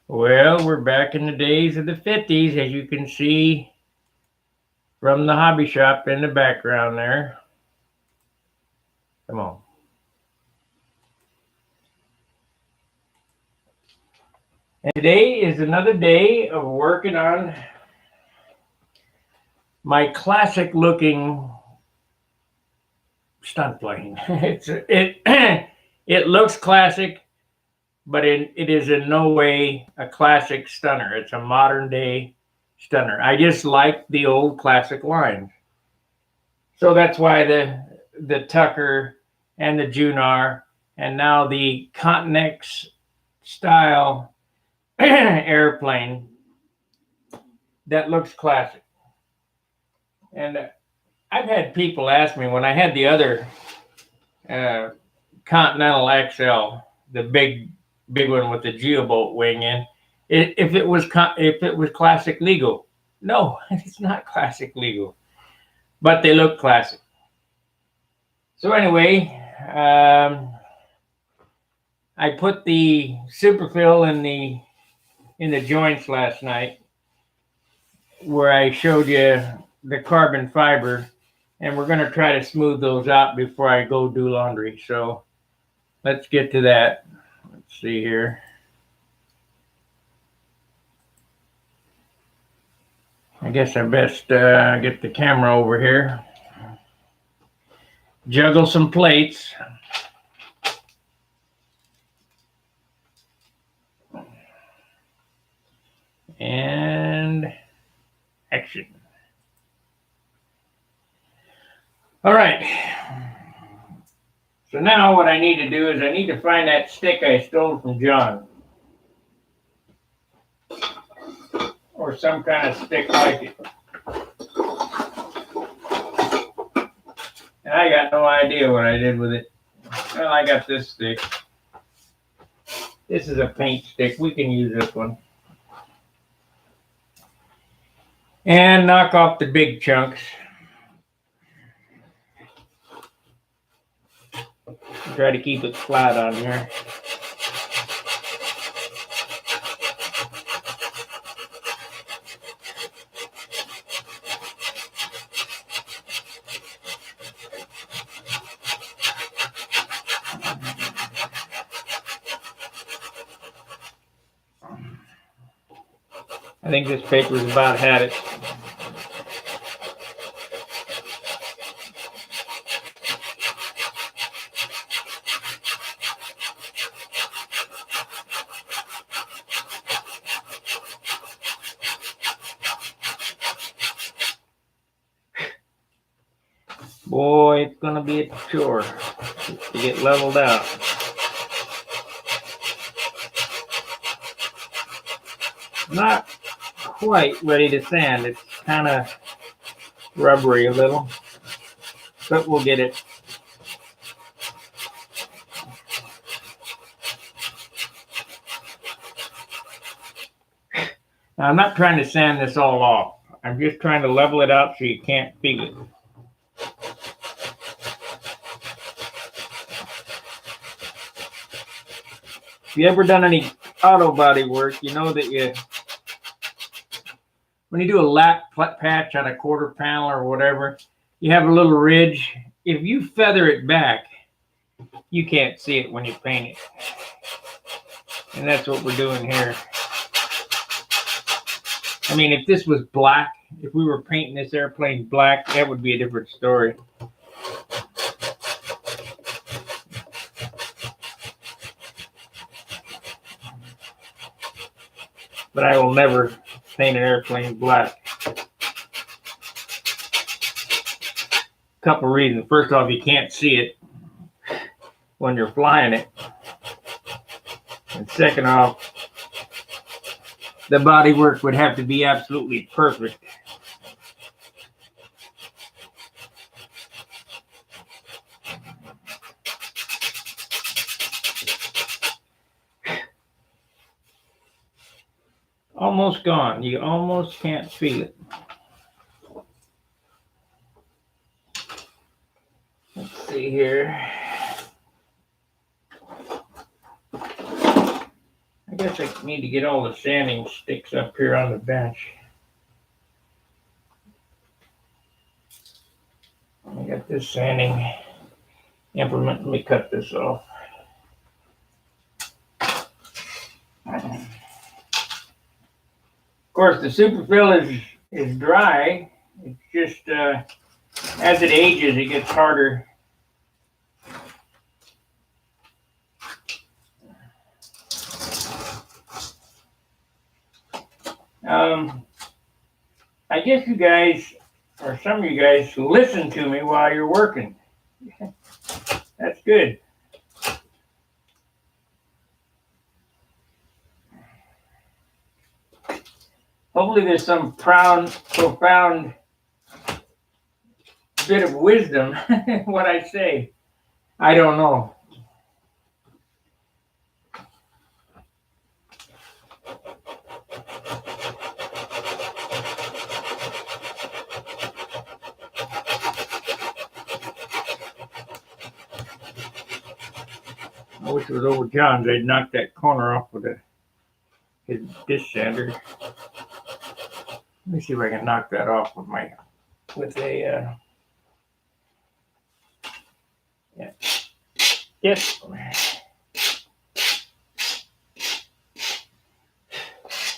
Well, we're back in the days of the 50s, as you can see from the hobby shop in the background there. Come on. And today is another day of working on my classic looking stunt plane. It looks classic, but it is in no way a classic stunner. It's a modern day stunner. I just like the old classic lines. So that's why the Tucker and the Junar and now the Continex style airplane that looks classic. And I've had people ask me when I had the other uh, Continental XL, the big one with the geobolt wing in, if it was classic legal. No, it's not classic legal, but they look classic. So anyway, I put the superfill in the joints last night, where I showed you the carbon fiber, and we're going to try to smooth those out before I go do laundry. So let's get to that. Let's see here. I guess I best get the camera over here. Juggle some plates. And action. All right. So now what I need to do is I need to find that stick I stole from John. Or some kind of stick like it. And I got no idea what I did with it. Well, I got this stick. This is a paint stick. We can use this one. And knock off the big chunks. Try to keep it flat on here. I think this paper's about had it. Boy, it's gonna be a chore to get leveled out. Not quite ready to sand. It's kind of rubbery a little, but we'll get it. Now, I'm not trying to sand this all off. I'm just trying to level it out so you can't feel it. If you ever done any auto body work, you know that when you do a lap patch on a quarter panel or whatever, you have a little ridge. If you feather it back, you can't see it when you paint it. And that's what we're doing here. I mean, if this was black, if we were painting this airplane black, that would be a different story. But I will never paint an airplane black. Couple reasons. First off, you can't see it when you're flying it. And second off, the body work would have to be absolutely perfect. Almost gone. You almost can't feel it. Let's see here. I guess guess I need to get all the sanding sticks up here on the bench. I got this sanding implement. Let me cut this off. Of course, the superfill is dry. It's just as it ages, it gets harder. I guess you guys, or some of you guys, listen to me while you're working. That's good. Hopefully there's some profound bit of wisdom in what I say. I don't know. I wish it was over John's. I'd knock that corner off with his disc sander. Let me see if I can knock that off with a yeah. Yes.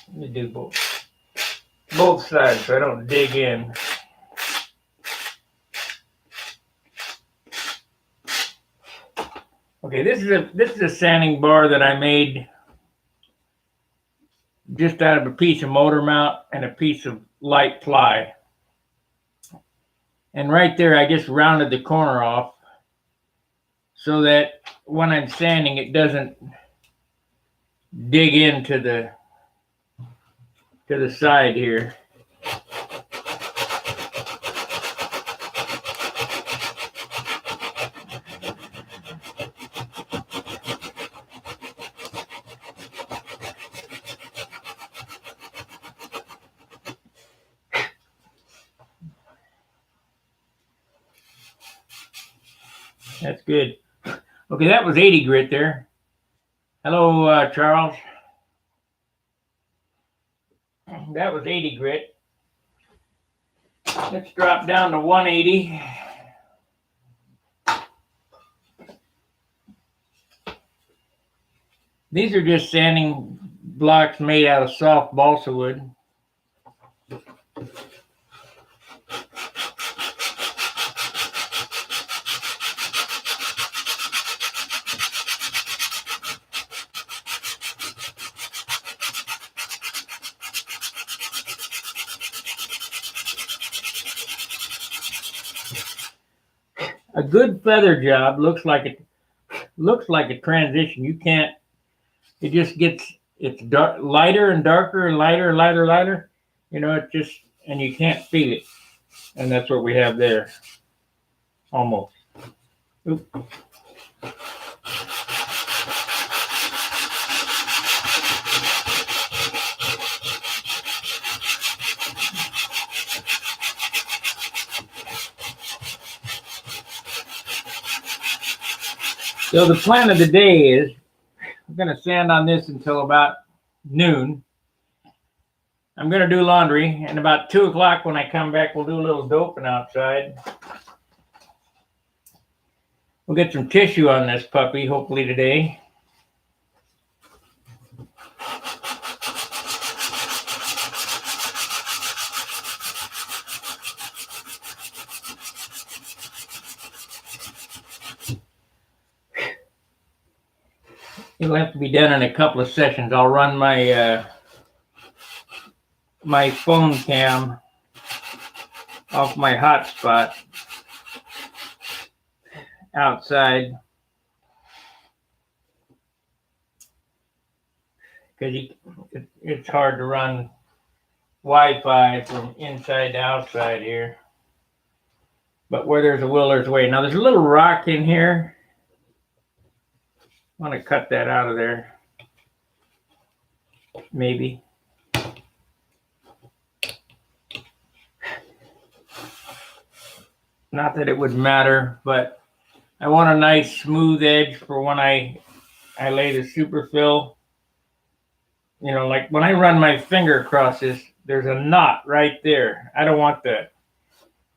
Let me do both sides so I don't dig in. Okay, this is a sanding bar that I made just out of a piece of motor mount and a piece of light ply. And right there, I just rounded the corner off so that when I'm sanding, it doesn't dig into the side here. That's good. Okay, that was 80 grit there. Hello, Charles. That was 80 grit. Let's drop down to 180. These are just sanding blocks made out of soft balsa wood. A good feather job looks like a transition. You can't. It just it's dark, lighter and darker and lighter and lighter and lighter. You know, it just, and you can't feel it. And that's what we have there. Almost. Oop. So the plan of the day is I'm going to sand on this until about noon. I'm going to do laundry, and about 2 o'clock when I come back, we'll do a little doping outside. We'll get some tissue on this puppy, hopefully today. It'll have to be done in a couple of sessions. I'll run my my phone cam off my hotspot outside because it's hard to run Wi-Fi from inside to outside here. But where there's a will, there's a way. Now there's a little rock in here. I want to cut that out of there. Maybe. Not that it would matter, but I want a nice smooth edge for when I lay the superfill. You know, like when I run my finger across this, there's a knot right there. I don't want that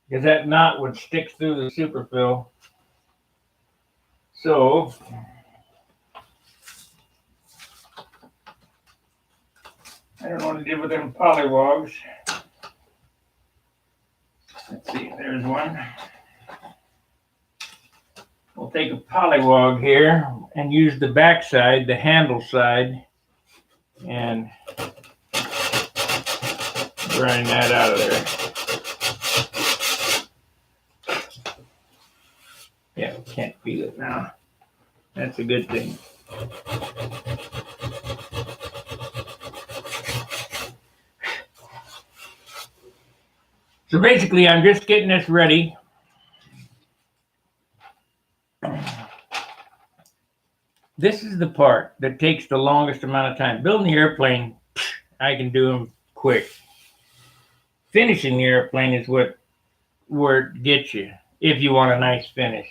because that knot would stick through the superfill. So I don't want to deal with them polywogs. Let's see, there's one. We'll take a polywog here and use the back side, the handle side, and grind that out of there. Yeah, can't feel it now. That's a good thing. So basically, I'm just getting this ready. This is the part that takes the longest amount of time. Building the airplane, I can do them quick. Finishing the airplane is where it gets you, if you want a nice finish.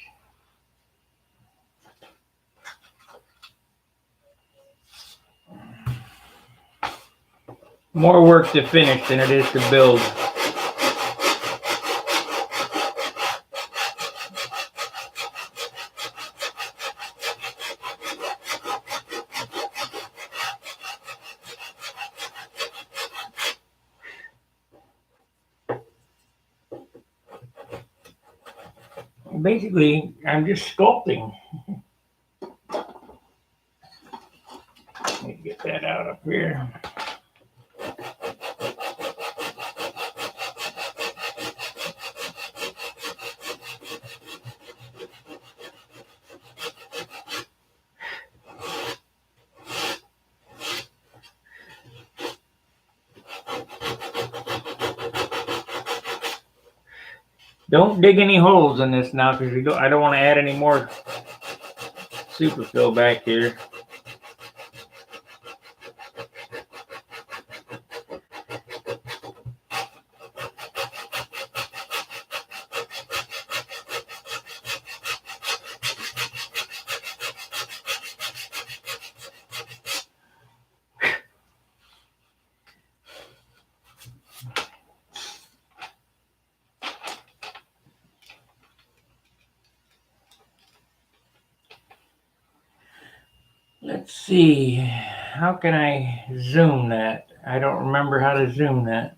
More work to finish than it is to build. Basically, I'm just sculpting. Let me get that out up here. Don't dig any holes in this now because I don't want to add any more superfill back here. Let's see, how can I zoom that? I don't remember how to zoom that.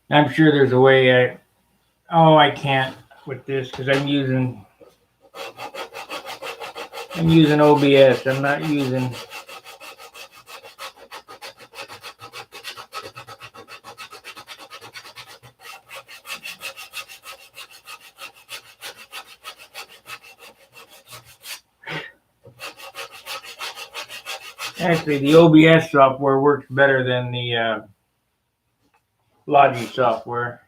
I'm sure there's a way I can't with this because I'm using OBS. I'm not using actually the OBS software works better than the Logi software.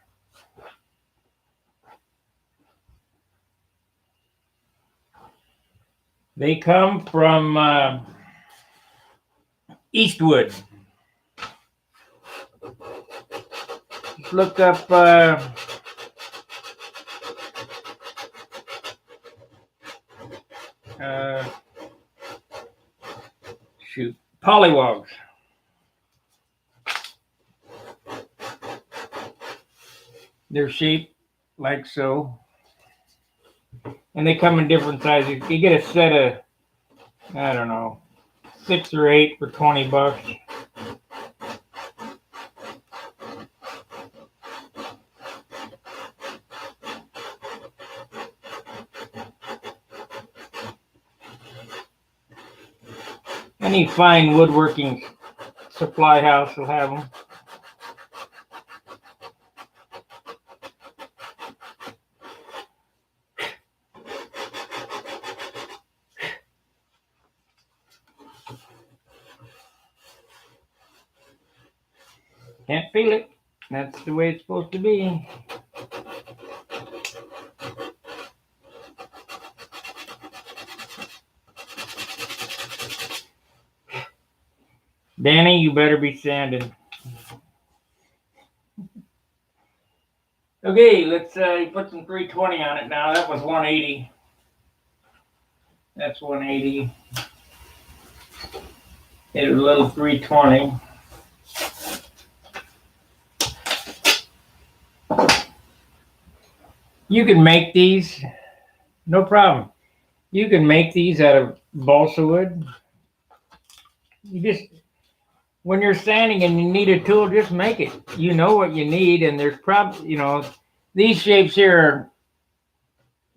They come from Eastwood. Just look up polywogs. They're shaped like so. And they come in different sizes. You get a set of, I don't know, 6 or 8 for $20. Any fine woodworking supply house will have them. Can't feel it. That's the way it's supposed to be. Danny, you better be sanding. Okay, let's put some 320 on it now. That was 180. That's 180. Hit a little 320. You can make these, no problem. You can make these out of balsa wood. You just, when you're sanding and you need a tool, just make it. You know what you need, and there's probably, you know, these shapes here are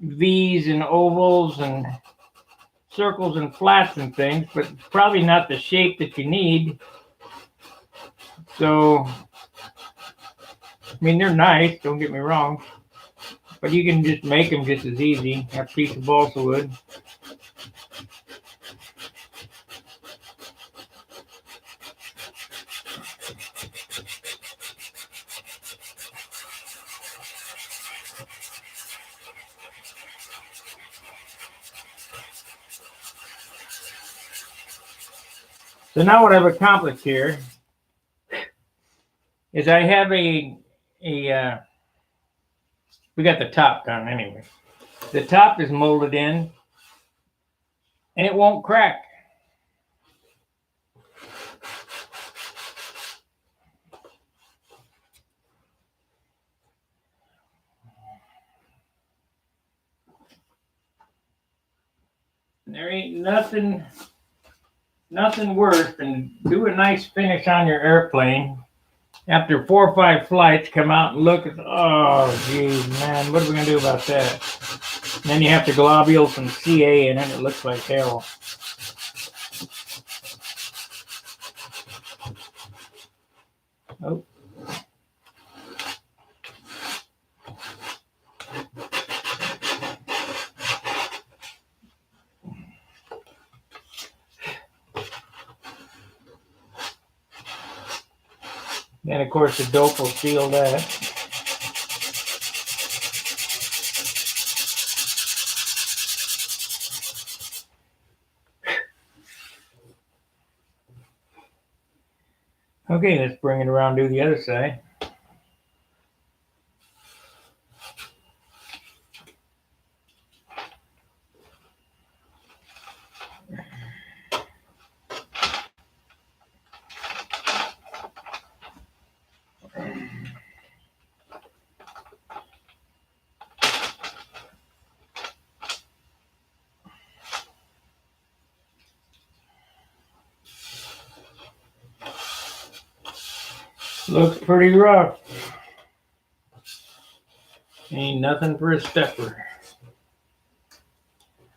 V's and ovals and circles and flats and things, but it's probably not the shape that you need. So, I mean, they're nice, don't get me wrong, but you can just make them just as easy. A piece of balsa wood. So now what I've accomplished here is I have we got the top done anyway. The top is molded in and it won't crack. There ain't nothing worse than do a nice finish on your airplane. After 4 or 5 flights, come out and look at, oh, geez, man, what are we going to do about that? And then you have to globule some CA in it. It looks like hell. Oh. Then, of course, the dope will seal that. Okay, let's bring it around to the other side. Looks pretty rough. Ain't nothing for a stepper.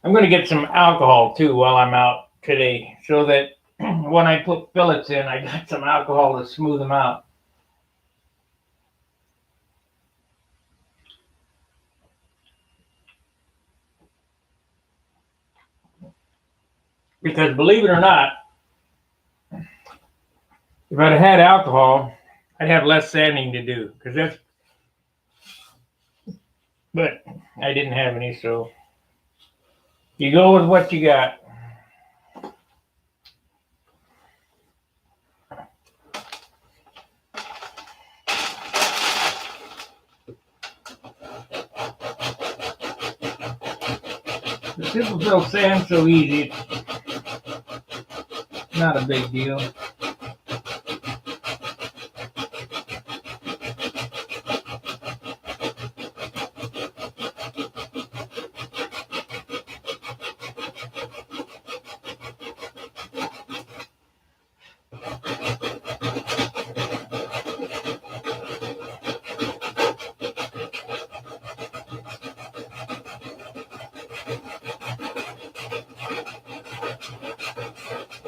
I'm going to get some alcohol too while I'm out today, so that when I put fillets in, I got some alcohol to smooth them out. Because believe it or not, if I'd had alcohol, I'd have less sanding to do. But I didn't have any, so you go with what you got. The simple fill sand's so easy, it's not a big deal.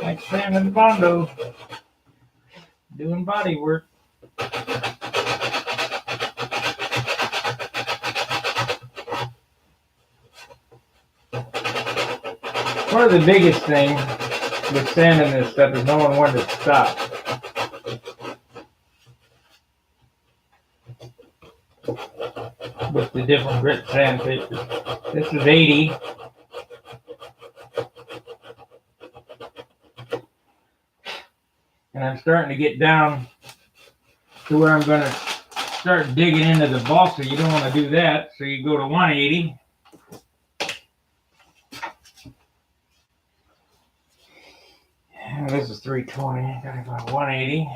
Like Sam and Bondo doing body work. One of the biggest things with sanding this stuff is knowing when to stop. With the different grit sandpapers. This is 80. And I'm starting to get down to where I'm going to start digging into the balsa. You don't want to do that, so you go to 180. This is 320. Gotta go 180.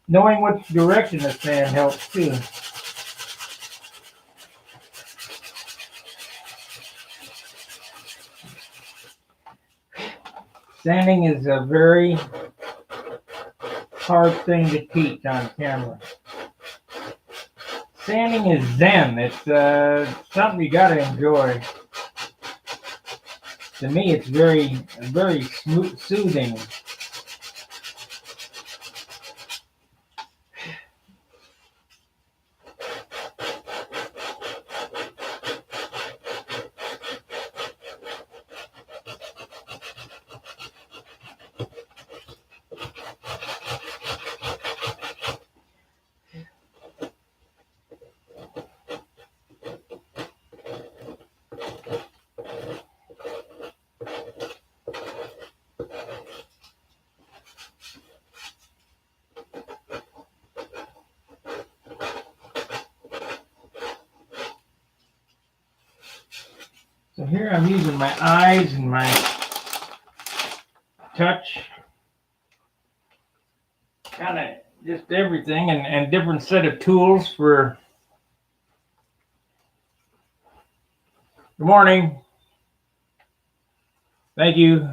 Knowing which direction the sand helps too. Sanding is a very hard thing to teach on camera. Sanding is zen. It's something you gotta enjoy. To me, it's very soothing. So here I'm using my eyes and my touch, kind of just everything, and different set of tools for. Good morning. Thank you.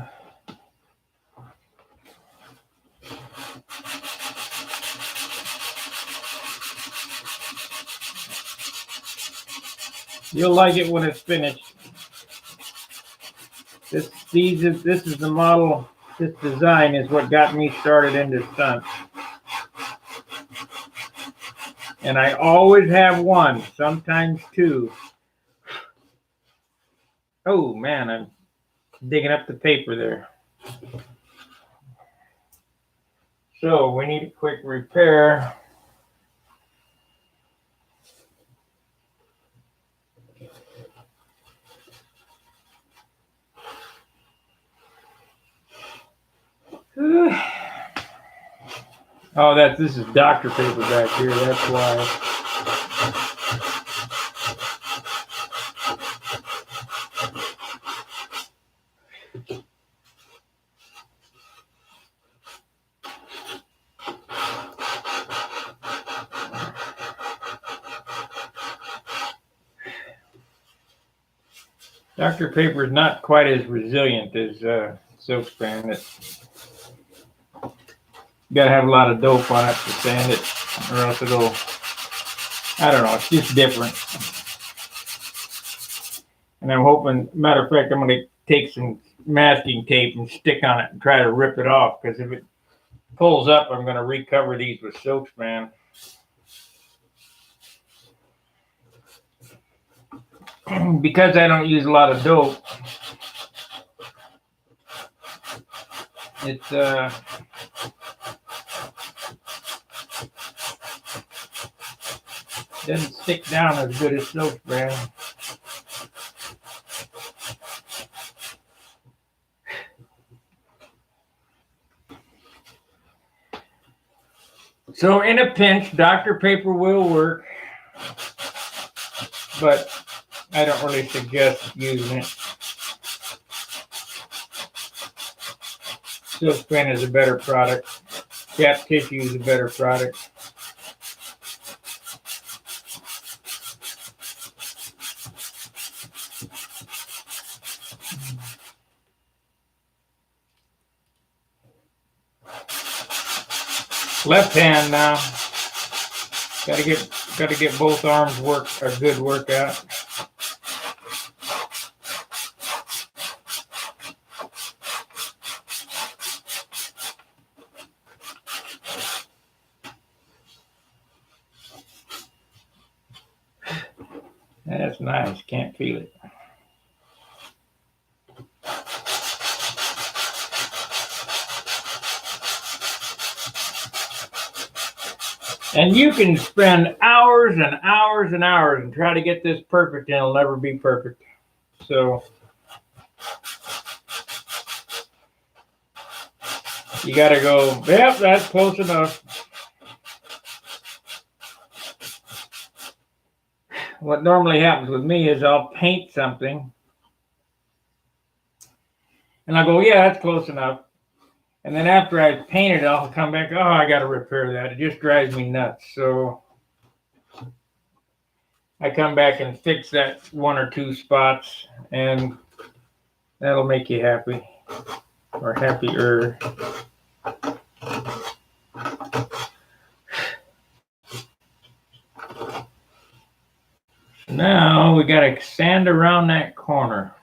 You'll like it when it's finished. This is the model. This design is what got me started into Stunt. And I always have one, sometimes two. Oh man, I'm digging up the paper there. So we need a quick repair. Oh, this is Dr. paper back here, that's why. Dr. paper is not quite as resilient as silk span. You gotta have a lot of dope on it to sand it, or else it'll, I don't know, it's just different. And I'm hoping, matter of fact, I'm gonna take some masking tape and stick on it and try to rip it off, because if it pulls up, I'm gonna recover these with silk span. Because I don't use a lot of dope, it's doesn't stick down as good as silk span. So in a pinch, Dr. paper will work, but I don't really suggest using it. Silk span is a better product. Cap tissue is a better product. Left hand now. Gotta get both arms a good workout. That's nice. Can't feel it. And you can spend hours and hours and hours and try to get this perfect, and it'll never be perfect. So you got to go, yep, that's close enough. What normally happens with me is I'll paint something, and I'll go, yeah, that's close enough. And then after I've painted, I'll come back, oh, I got to repair that. It just drives me nuts. So I come back and fix that one or two spots, and that'll make you happy, or happier. Now we got to sand around that corner.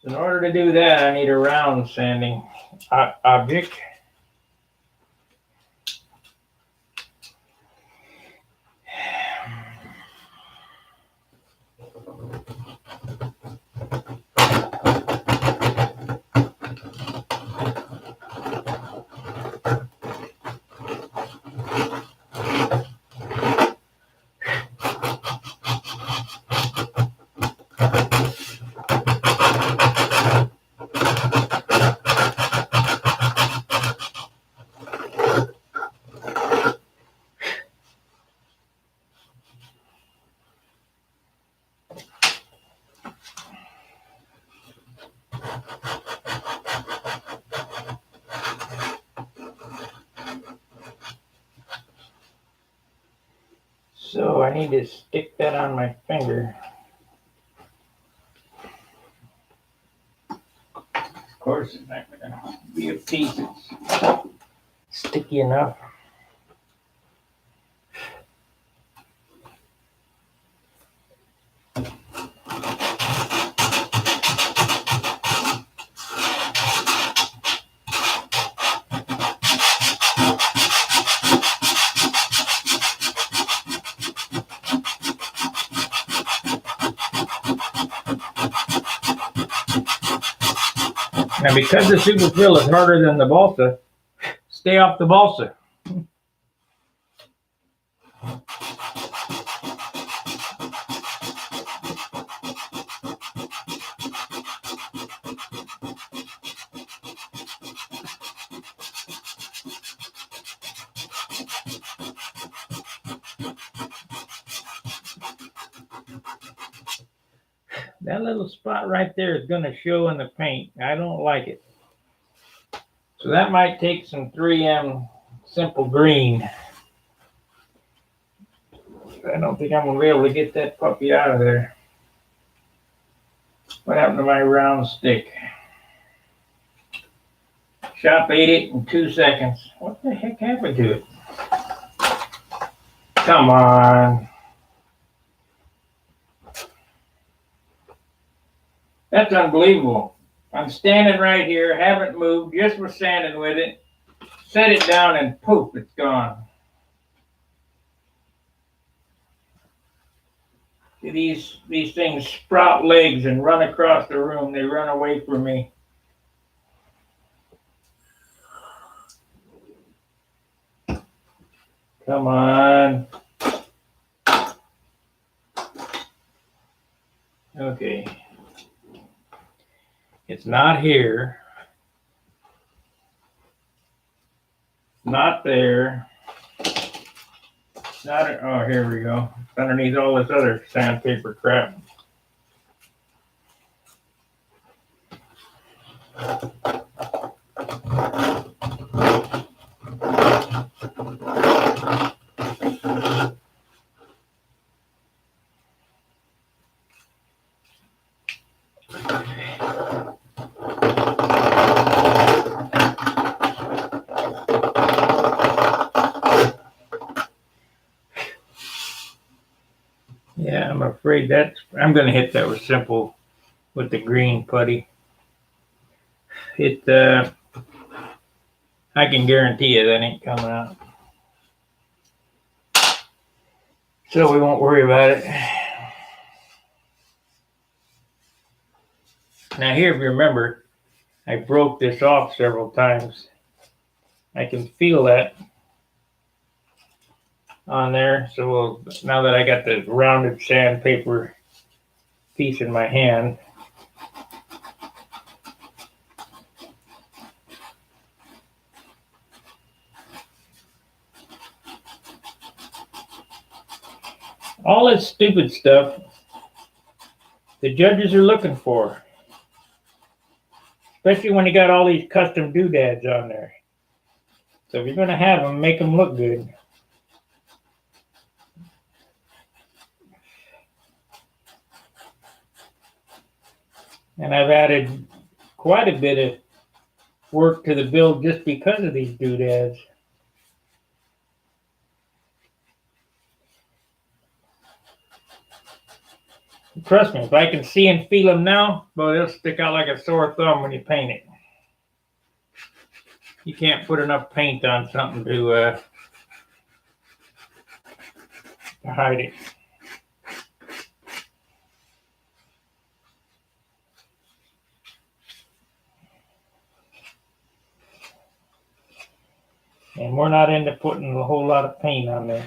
So in order to do that, I need a round sanding object. So I need to stick that on my finger. Of course, it's not going to be a piece that's sticky enough. Now, because the super fill is harder than the balsa, stay off the balsa. That little spot right there is going to show in the paint. I don't like it. So that might take some 3M simple green. I don't think I'm going to be able to get that puppy out of there. What happened to my round stick? Shop ate it in 2 seconds. What the heck happened to it? Come on. That's unbelievable. I'm standing right here, haven't moved, just was sanding with it, set it down, and poof, it's gone. See, these things sprout legs and run across the room. They run away from me. Come on. Okay. It's not here. Not there. Not, oh, here we go. It's underneath all this other sandpaper crap. Yeah, I'm afraid I'm going to hit that with simple, with the green putty. I can guarantee you that ain't coming out. So we won't worry about it. Now here, if you remember, I broke this off several times. I can feel that. on there. So now that I got the rounded sandpaper piece in my hand, all this stupid stuff the judges are looking for, especially when you got all these custom doodads on there. So if you're going to have them, make them look good. And I've added quite a bit of work to the build just because of these doodads. Trust me, if I can see and feel them now, boy, they'll stick out like a sore thumb when you paint it. You can't put enough paint on something to hide it. And we're not into putting a whole lot of paint on this.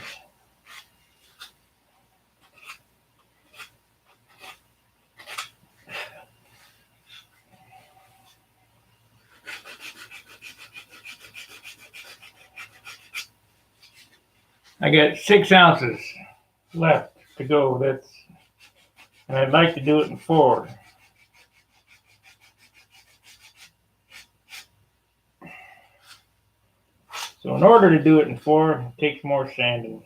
I got 6 ounces left to go. And I'd like to do it in 4. So in order to do it in 4, it takes more sanding.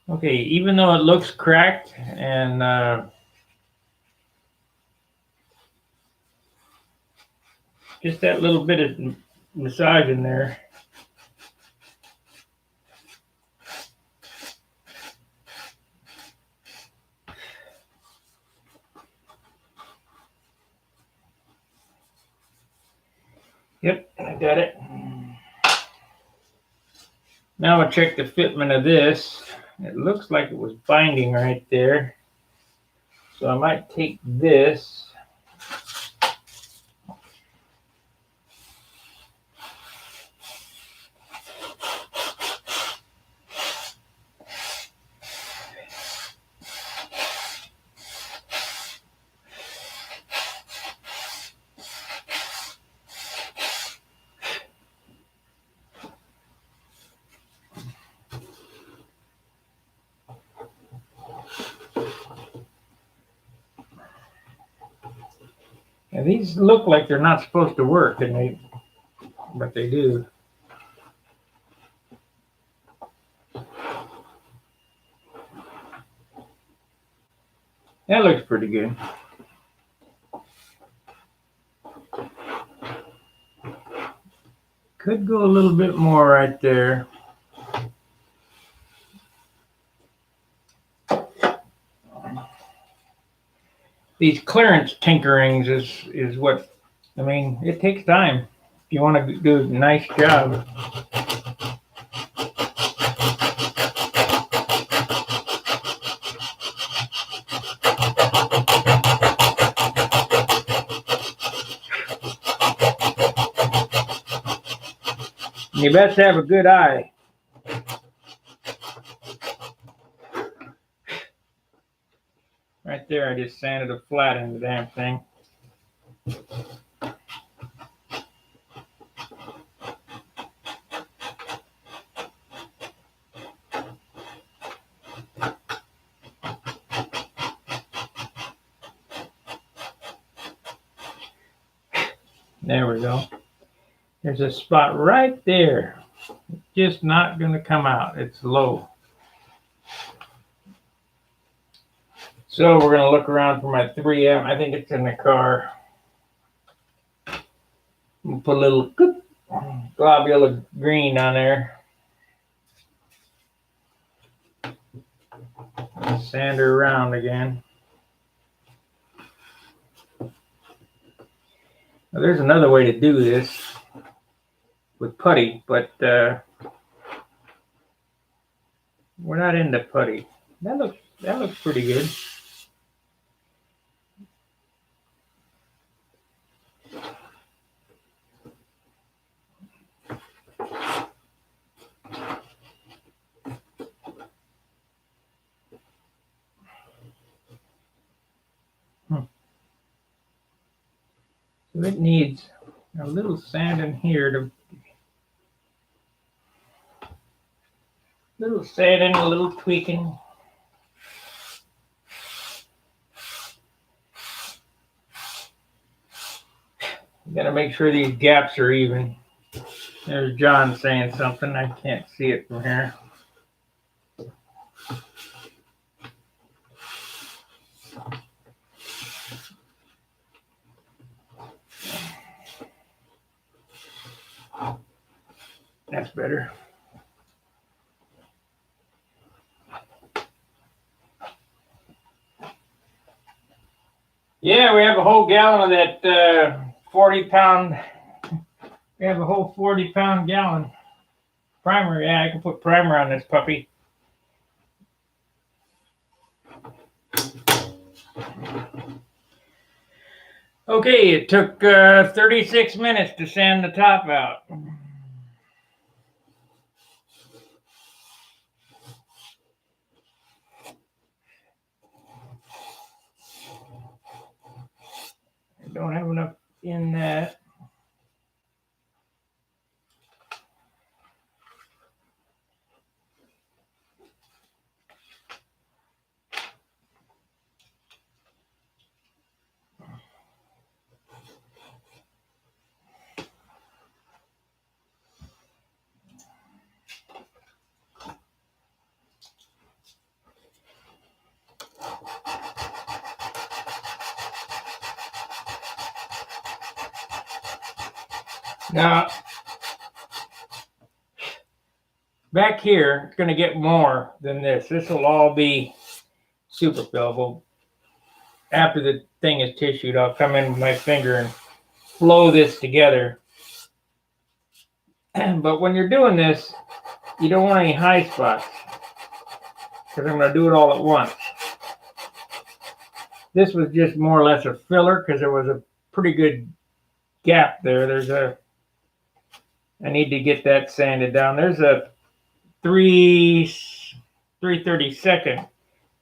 Okay, even though it looks cracked and just that little bit of massage in there, yep, I got it. Now I'll check the fitment of this. It looks like it was binding right there. So I might take this. And these look like they're not supposed to work, but they do. That looks pretty good. Could go a little bit more right there. These clearance tinkerings is what, I mean, it takes time. If you want to do a nice job. You best have a good eye. Right there, I just sanded a flat in the damn thing. There we go. There's a spot right there. It's just not going to come out. It's low. So we're going to look around for my 3M. I think it's in the car. We'll put a little globule of green on there. Sand her around again. Now, there's another way to do this with putty, but we're not into putty. That looks pretty good. It needs a little sand in here to little sanding, a little tweaking. You gotta make sure these gaps are even. There's John saying something. I can't see it from here. That's better. Yeah, we have a whole gallon of that 40-pound. We have a whole 40-pound gallon primer. Yeah, I can put primer on this puppy. Okay, it took 36 minutes to sand the top out. I don't have enough in that. Now, back here, it's going to get more than this. This will all be super fillable. After the thing is tissued, I'll come in with my finger and flow this together. But when you're doing this, you don't want any high spots, because I'm going to do it all at once. This was just more or less a filler because there was a pretty good gap there. I need to get that sanded down. There's a 3/32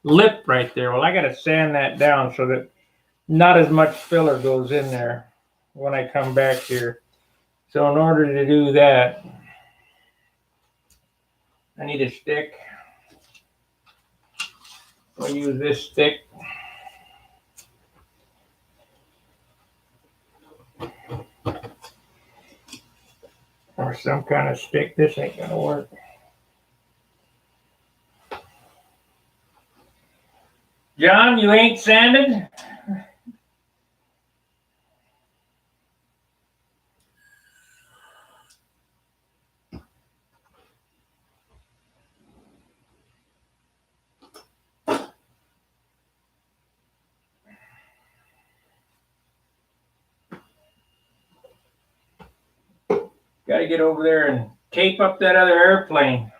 lip right there. Well, I got to sand that down so that not as much filler goes in there when I come back here. So in order to do that, I need a stick. I'll use this stick. Or some kind of stick. This ain't gonna work. John, you ain't sanded? Got to get over there and tape up that other airplane.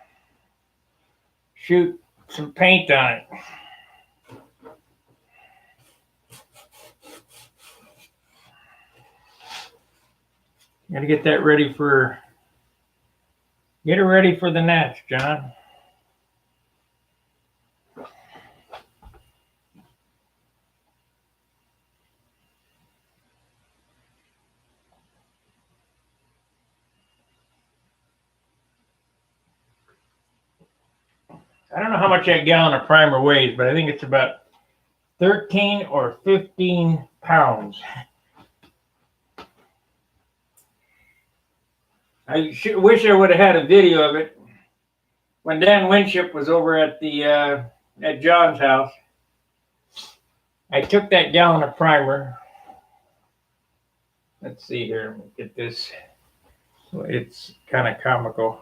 Shoot some paint on it. Got to get that ready for. Get it ready for the nest, John. I don't know how much that gallon of primer weighs, but I think it's about 13 or 15 pounds. I wish I would have had a video of it when Dan Winship was over at the at John's house. I took that gallon of primer. Let's see here. Let me get this. It's kind of comical.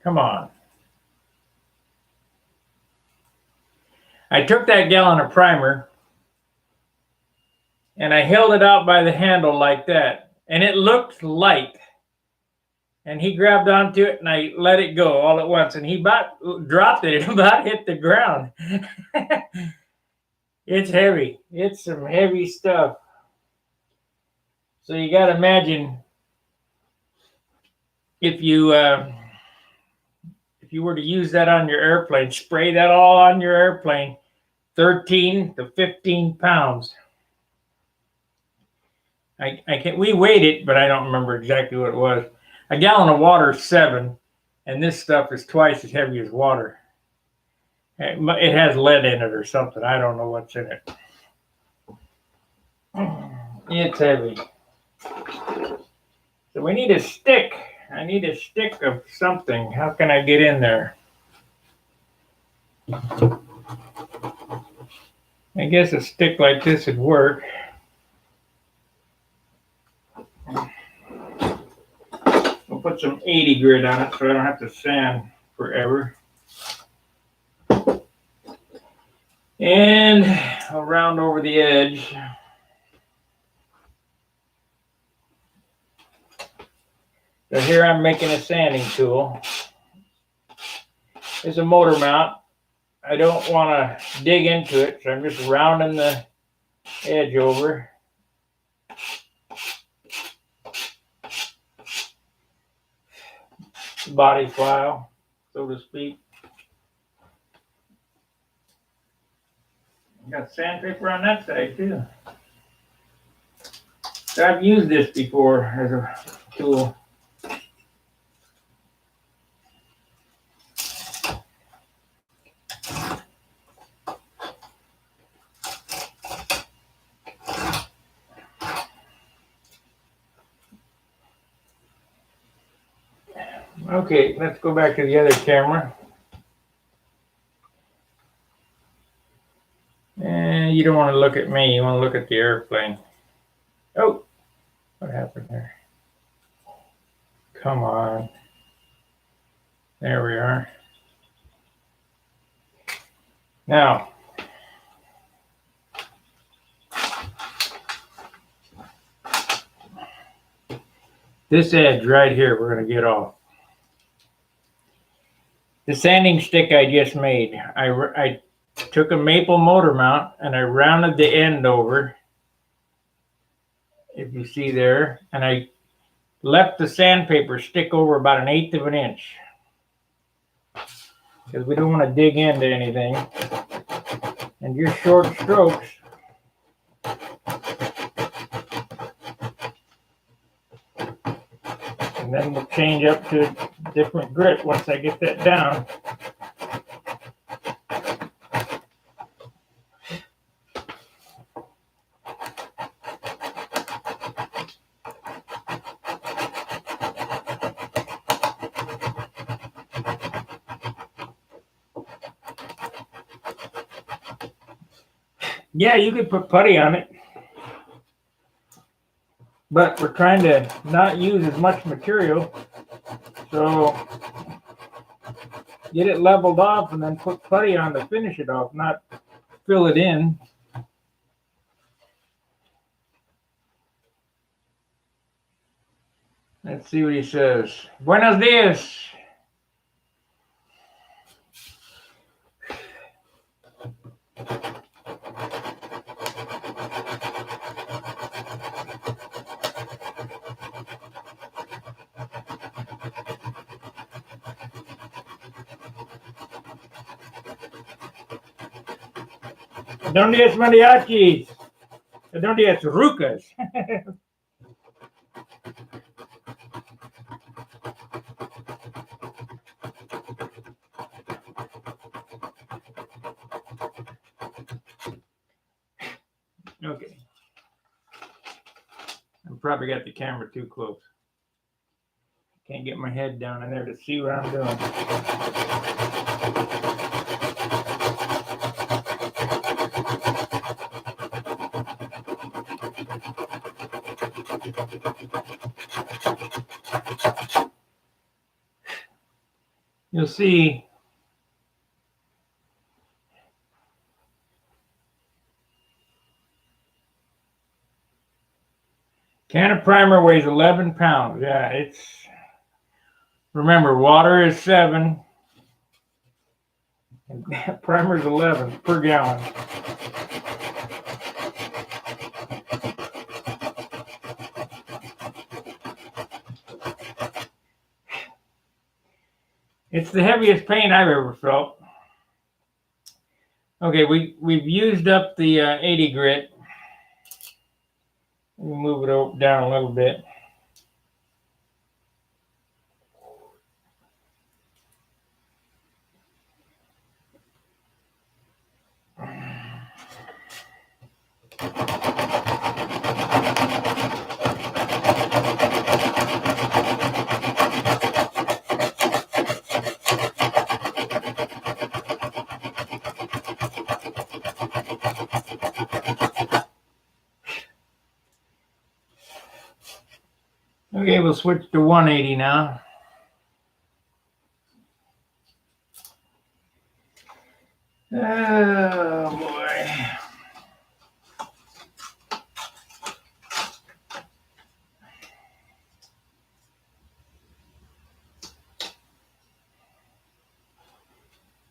Come on. I took that gallon of primer and I held it out by the handle like that, and it looked light. And he grabbed onto it and I let it go all at once, and he dropped it. It about hit the ground. It's heavy. It's some heavy stuff. So you got to imagine if you were to use that on your airplane, spray that all on your airplane, 13 to 15 pounds. I can't, we weighed it, but I don't remember exactly what it was. A gallon of water is 7, and this stuff is twice as heavy as water. It has lead in it or something. I don't know what's in it. It's heavy. So we need a stick. I need a stick of something. How can I get in there? I guess a stick like this would work. We'll put some 80 grit on it so I don't have to sand forever. And I'll round over the edge. So here I'm making a sanding tool. It's a motor mount. I don't want to dig into it, so I'm just rounding the edge over. Body file, so to speak. Got sandpaper on that side too. So I've used this before as a tool. Okay, let's go back to the other camera. And you don't want to look at me, you want to look at the airplane. Oh, what happened there? Come on. There we are. Now, this edge right here, we're going to get off. The sanding stick I just made, I took a maple motor mount and I rounded the end over, if you see there, and I left the sandpaper stick over about 1/8 of an inch because we don't want to dig into anything. And just short strokes. And then we'll change up to a different grit once I get that down. Yeah, you could put putty on it, but we're trying to not use as much material, so get it leveled off and then put putty on to finish it off, not fill it in. Let's see what he says. Buenos dias. ¿Dónde es mariachis? ¿Dónde es rucas? Okay. I probably got the camera too close. Can't get my head down in there to see what I'm doing. You'll see can of primer weighs 11 pounds. Yeah, it's, remember, water is 7 and primer is 11 per gallon. It's the heaviest paint I've ever felt. Okay, we've used up the 80 grit. Let me move it down a little bit. Okay, we'll switch to 180 now. Oh boy.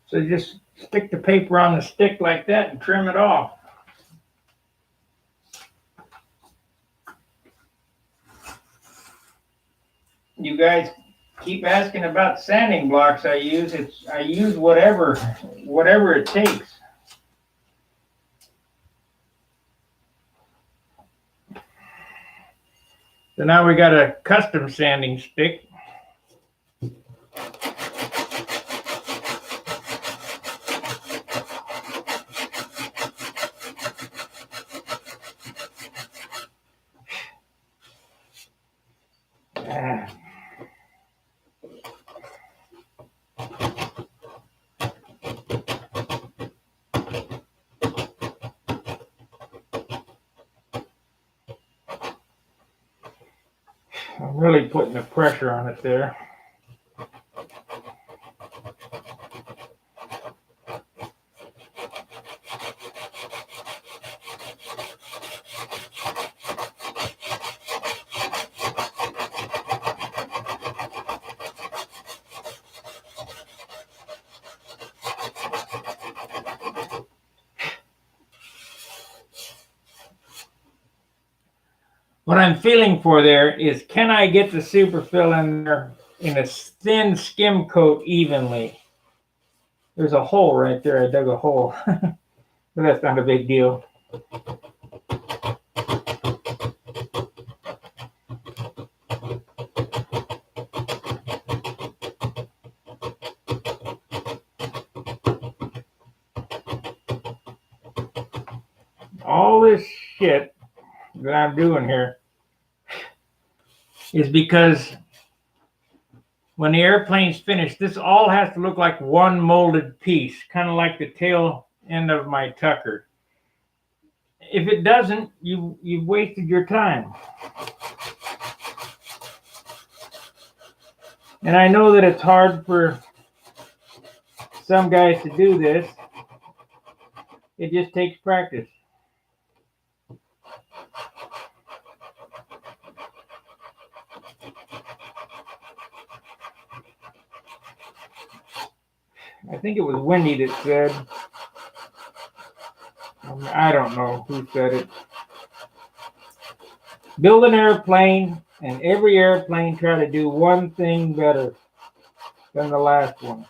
So just stick the paper on the stick like that and trim it off. You guys keep asking about sanding blocks I use. I use whatever it takes. So now we got a custom sanding stick. I'm really putting the pressure on it there. What I'm feeling for there is, can I get the superfill in there in a thin skim coat evenly? There's a hole right there. I dug a hole, but that's not a big deal. All this shit that I'm doing here is because when the airplane's finished, this all has to look like one molded piece, kind of like the tail end of my Tucker. If it doesn't, you've wasted your time. And I know that it's hard for some guys to do this. It just takes practice. I think it was Wendy that said, I don't know who said it, build an airplane and every airplane try to do one thing better than the last one.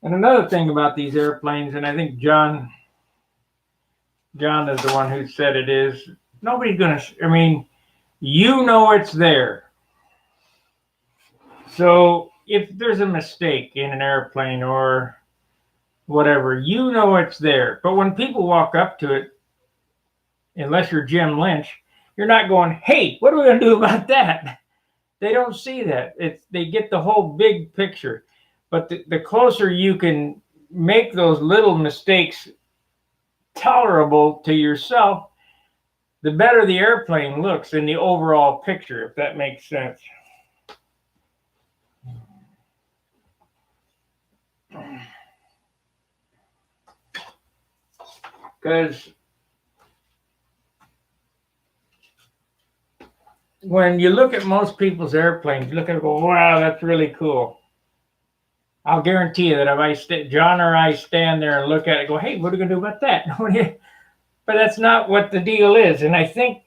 And another thing about these airplanes, and I think John is the one who said it, is nobody's going to, I mean, you know it's there. So if there's a mistake in an airplane or whatever, you know it's there. But when people walk up to it, unless you're Jim Lynch, you're not going, hey, what are we going to do about that? They don't see that. They get the whole big picture. But the closer you can make those little mistakes tolerable to yourself, the better the airplane looks in the overall picture, if that makes sense. Because when you look at most people's airplanes, you look at it and go, wow, that's really cool. I'll guarantee you that if John or I stand there and look at it and go, hey, what are we going to do about that? But that's not what the deal is. And I think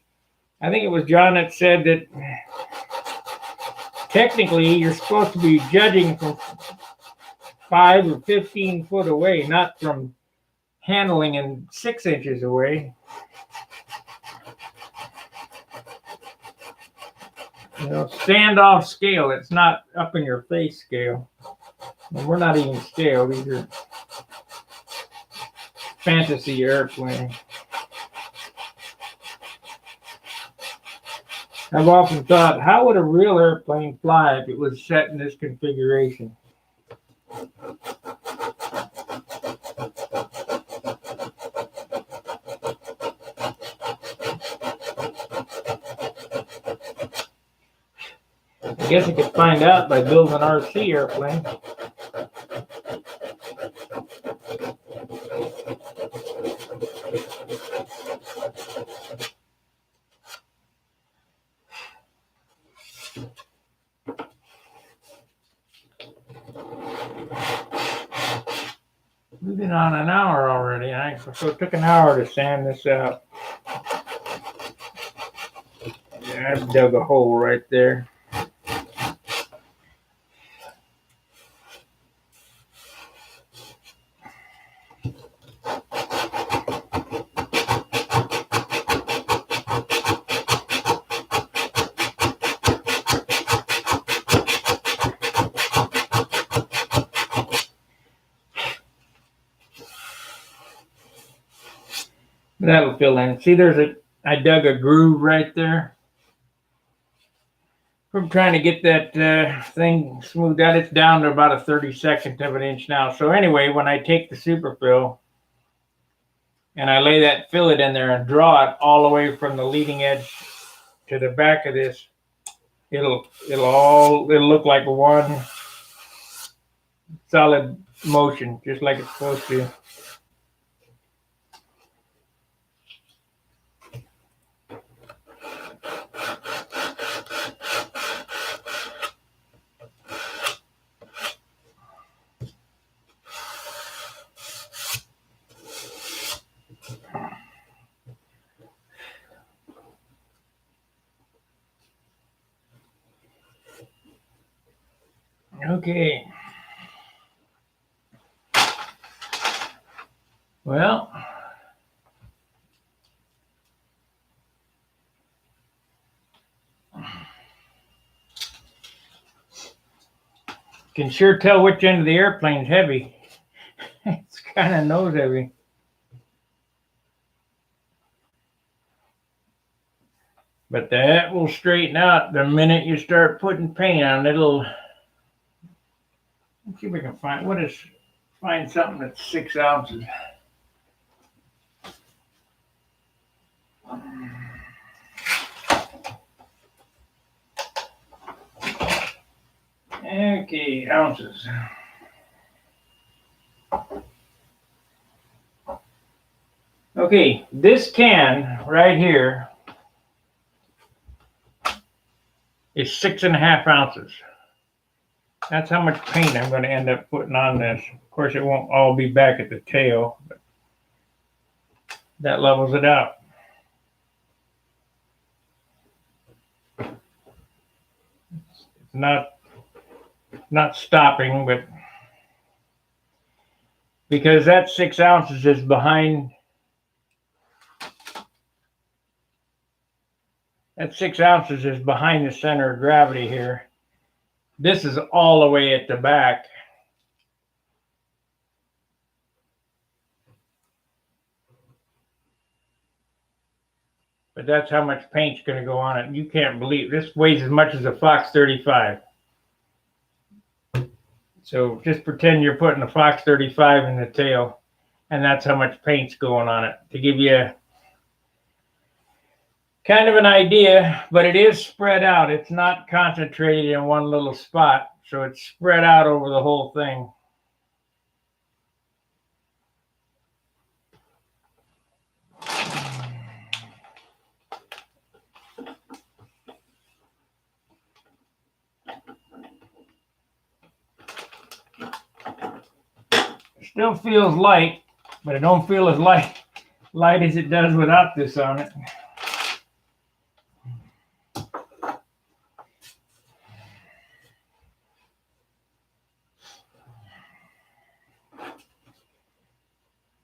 I think it was John that said that technically you're supposed to be judging from 5 or 15 foot away, not from handling and 6 inches away. You know, standoff scale. It's not up in your face scale. And we're not even scale. These are fantasy airplanes. I've often thought, how would a real airplane fly if it was set in this configuration? I guess I could find out by building an RC airplane. We've been on an hour already, so it took an hour to sand this out. Yeah, I've dug a hole right there. That'll fill in. See, I dug a groove right there. From trying to get that thing smoothed out. It's down to about a 32nd of an inch now. So anyway, when I take the superfill and I lay that fillet in there and draw it all the way from the leading edge to the back of this, it'll look like one solid motion, just like it's supposed to. Okay. Well, can sure tell which end of the airplane's heavy. It's kind of nose heavy. But that will straighten out the minute you start putting paint on it. Let's see if we can find something that's 6 ounces. Okay, ounces. Okay, this can right here is 6.5 ounces. That's how much paint I'm going to end up putting on this. Of course, it won't all be back at the tail, but that levels it out. It's not stopping, but because that 6 ounces is behind. That 6 ounces is behind the center of gravity here. This is all the way at the back. But that's how much paint's going to go on it. You can't believe this weighs as much as a Fox 35. So just pretend you're putting a Fox 35 in the tail, and that's how much paint's going on it, to give you kind of an idea. But it is spread out. It's not concentrated in one little spot, so it's spread out over the whole thing. Still feels light, but it don't feel as light as it does without this on it.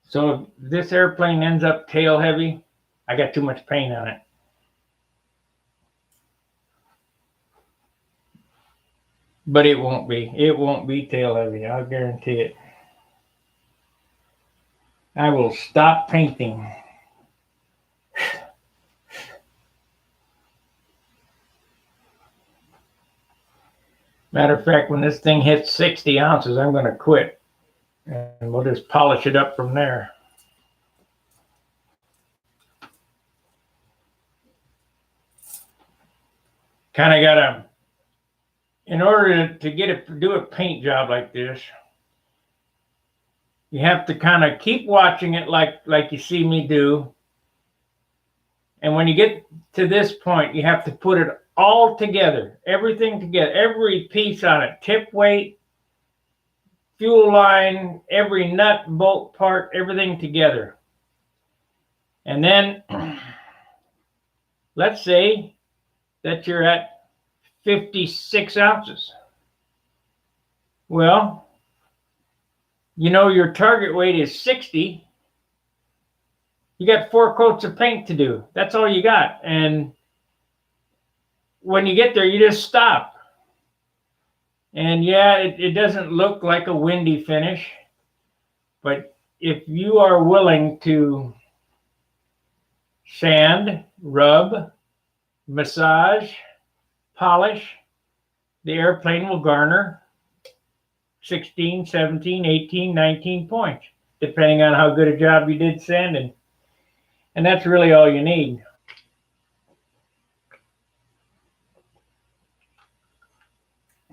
So if this airplane ends up tail heavy, I got too much paint on it. But it won't be. It won't be tail heavy. I'll guarantee it. I will stop painting. Matter of fact, when this thing hits 60 ounces, I'm going to quit. And we'll just polish it up from there. Kind of got to, in order to do a paint job like this, you have to kind of keep watching it like you see me do. And when you get to this point, you have to put it all together, everything together, every piece on it, tip weight, fuel line, every nut, bolt part, everything together. And then let's say that you're at 56 ounces. Well, you know your target weight is 60. You got 4 coats of paint to do. That's all you got. And when you get there, you just stop. And yeah, it doesn't look like a windy finish. But if you are willing to sand, rub, massage, polish, the airplane will garner 16, 17, 18, 19 points, depending on how good a job you did sanding. And that's really all you need.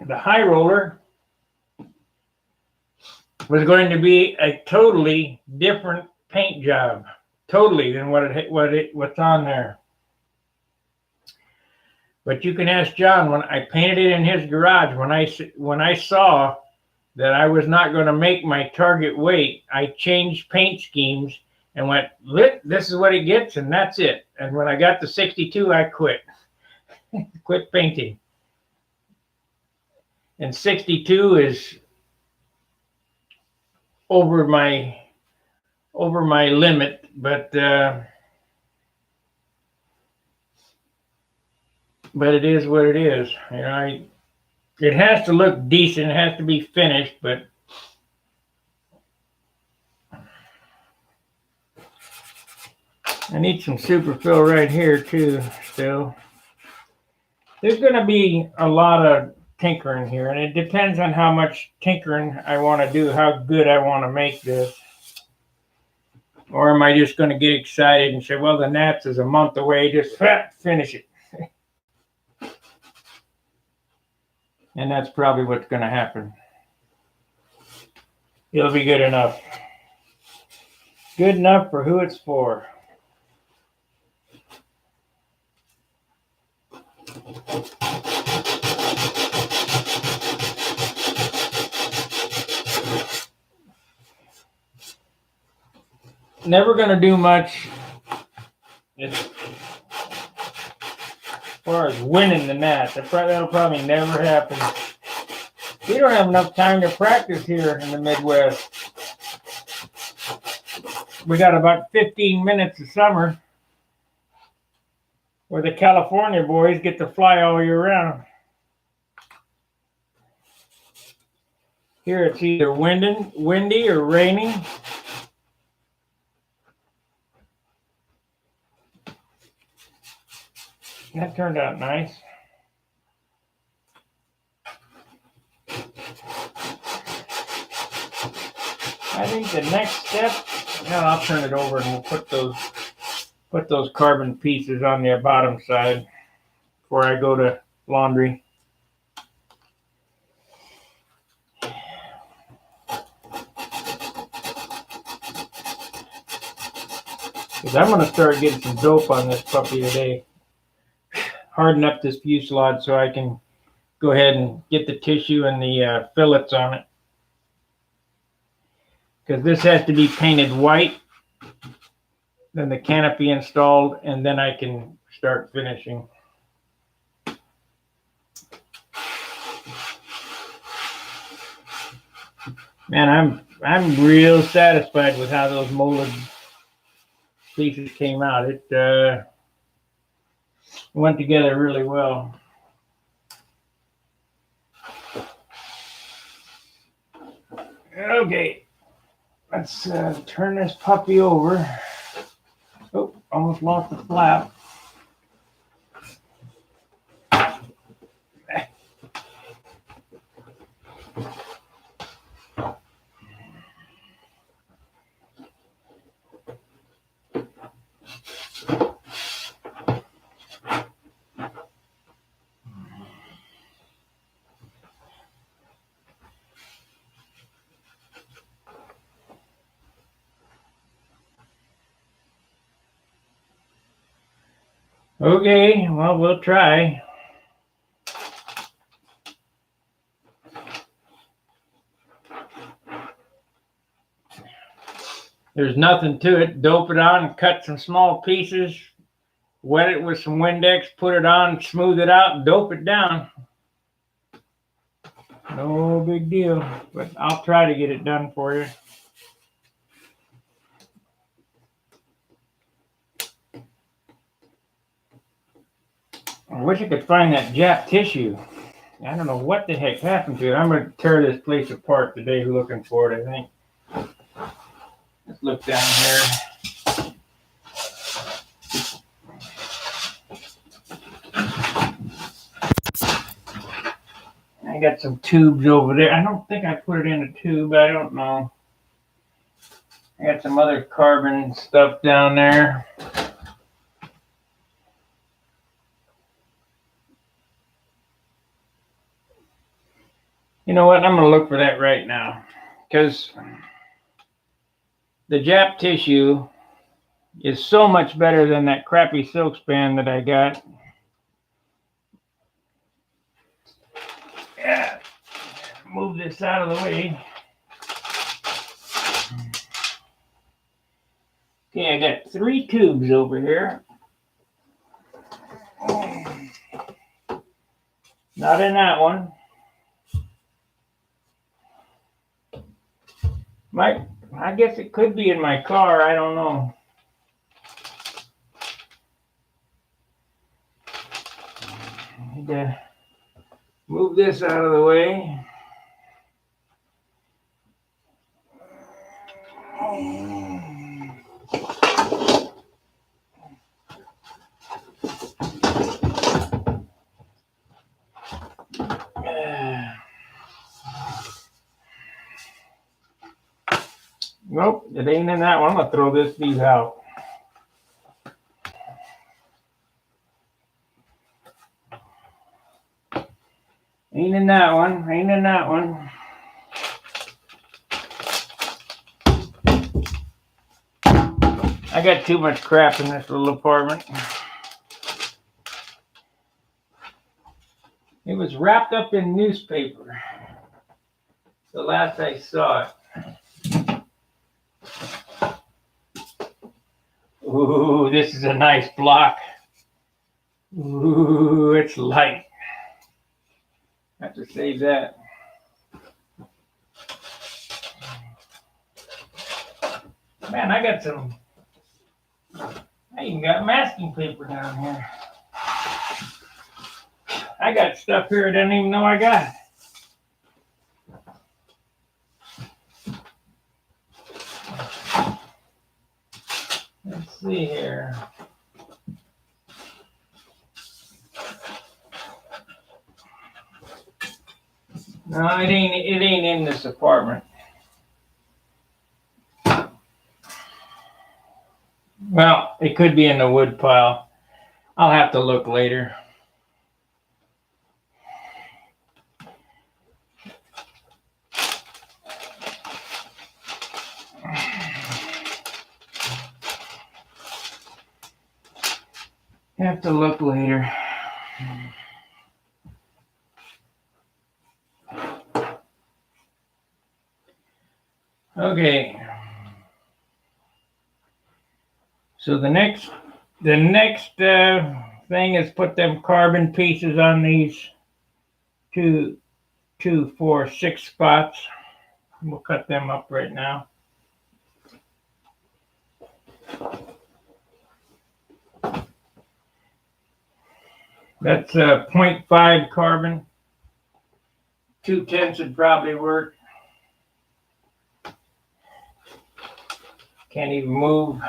The high roller was going to be a totally different paint job, totally, than what's on there. But you can ask John. When I painted it in his garage, when I saw that I was not going to make my target weight, I changed paint schemes and went, this is what it gets, and that's it. And when I got to 62, I quit. Quit painting. And 62 is over my limit, but it is what it is. You know, it has to look decent, it has to be finished, but I need some super fill right here too still. There's going to be a lot of tinkering here, and it depends on how much tinkering I want to do, how good I want to make this. Or am I just going to get excited and say, well, the Nats is a month away, just finish it. And that's probably what's going to happen. It'll be good enough. Good enough for who it's for. Never going to do much as far as winning the Nats. That'll probably never happen. We don't have enough time to practice here in the Midwest. We got about 15 minutes of summer where the California boys get to fly all year round. Here it's either windy or raining. That turned out nice. I think the next step, now I'll turn it over and we'll put those carbon pieces on the bottom side before I go to laundry. Because I'm going to start getting some dope on this puppy today. Harden up this fuselage so I can go ahead and get the tissue and the fillets on it. Because this has to be painted white, then the canopy installed, and then I can start finishing. Man, I'm real satisfied with how those molded pieces came out. It went together really well. Okay, let's turn this puppy over. Oh, almost lost the flap. Okay, well, we'll try. There's nothing to it. Dope it on, cut some small pieces, wet it with some Windex, put it on, smooth it out, and dope it down. No big deal, but I'll try to get it done for you. I wish I could find that Jap tissue. I don't know what the heck happened to it. I'm going to tear this place apart today looking for it, I think. Let's look down here. I got some tubes over there. I don't think I put it in a tube. I don't know. I got some other carbon stuff down there. You know what? I'm going to look for that right now. Because the Jap tissue is so much better than that crappy silk span that I got. Yeah. Move this out of the way. Okay, I got 3 tubes over here. Not in that one. I guess it could be in my car. I don't know. Need to move this out of the way. Nope, it ain't in that one. I'm going to throw these out. Ain't in that one. Ain't in that one. I got too much crap in this little apartment. It was wrapped up in newspaper the last I saw it. Ooh, this is a nice block. Ooh, it's light. I have to save that. Man, I even got masking paper down here. I got stuff here I didn't even know I got. Let's see here. No, it ain't in this apartment. Well, it could be in the wood pile. I'll have to look later. Have to look later. Okay. So the next thing is put them carbon pieces on these 2, 4, 6 spots. We'll cut them up right now. That's 0.5 carbon. 2/10 would probably work. Can't even move.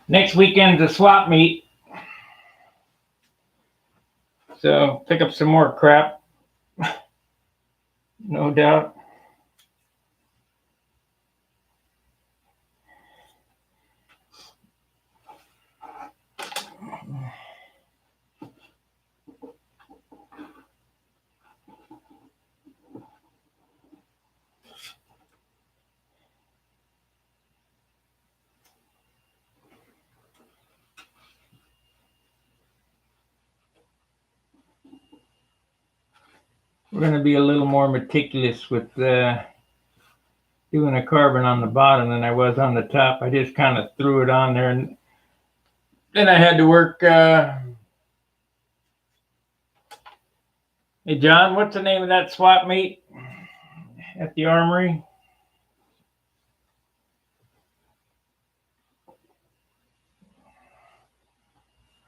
Next weekend's a swap meet. So pick up some more crap. No doubt. We're going to be a little more meticulous with doing a carbon on the bottom than I was on the top. I just kind of threw it on there, and then I had to work. Hey, John, what's the name of that swap meet at the armory?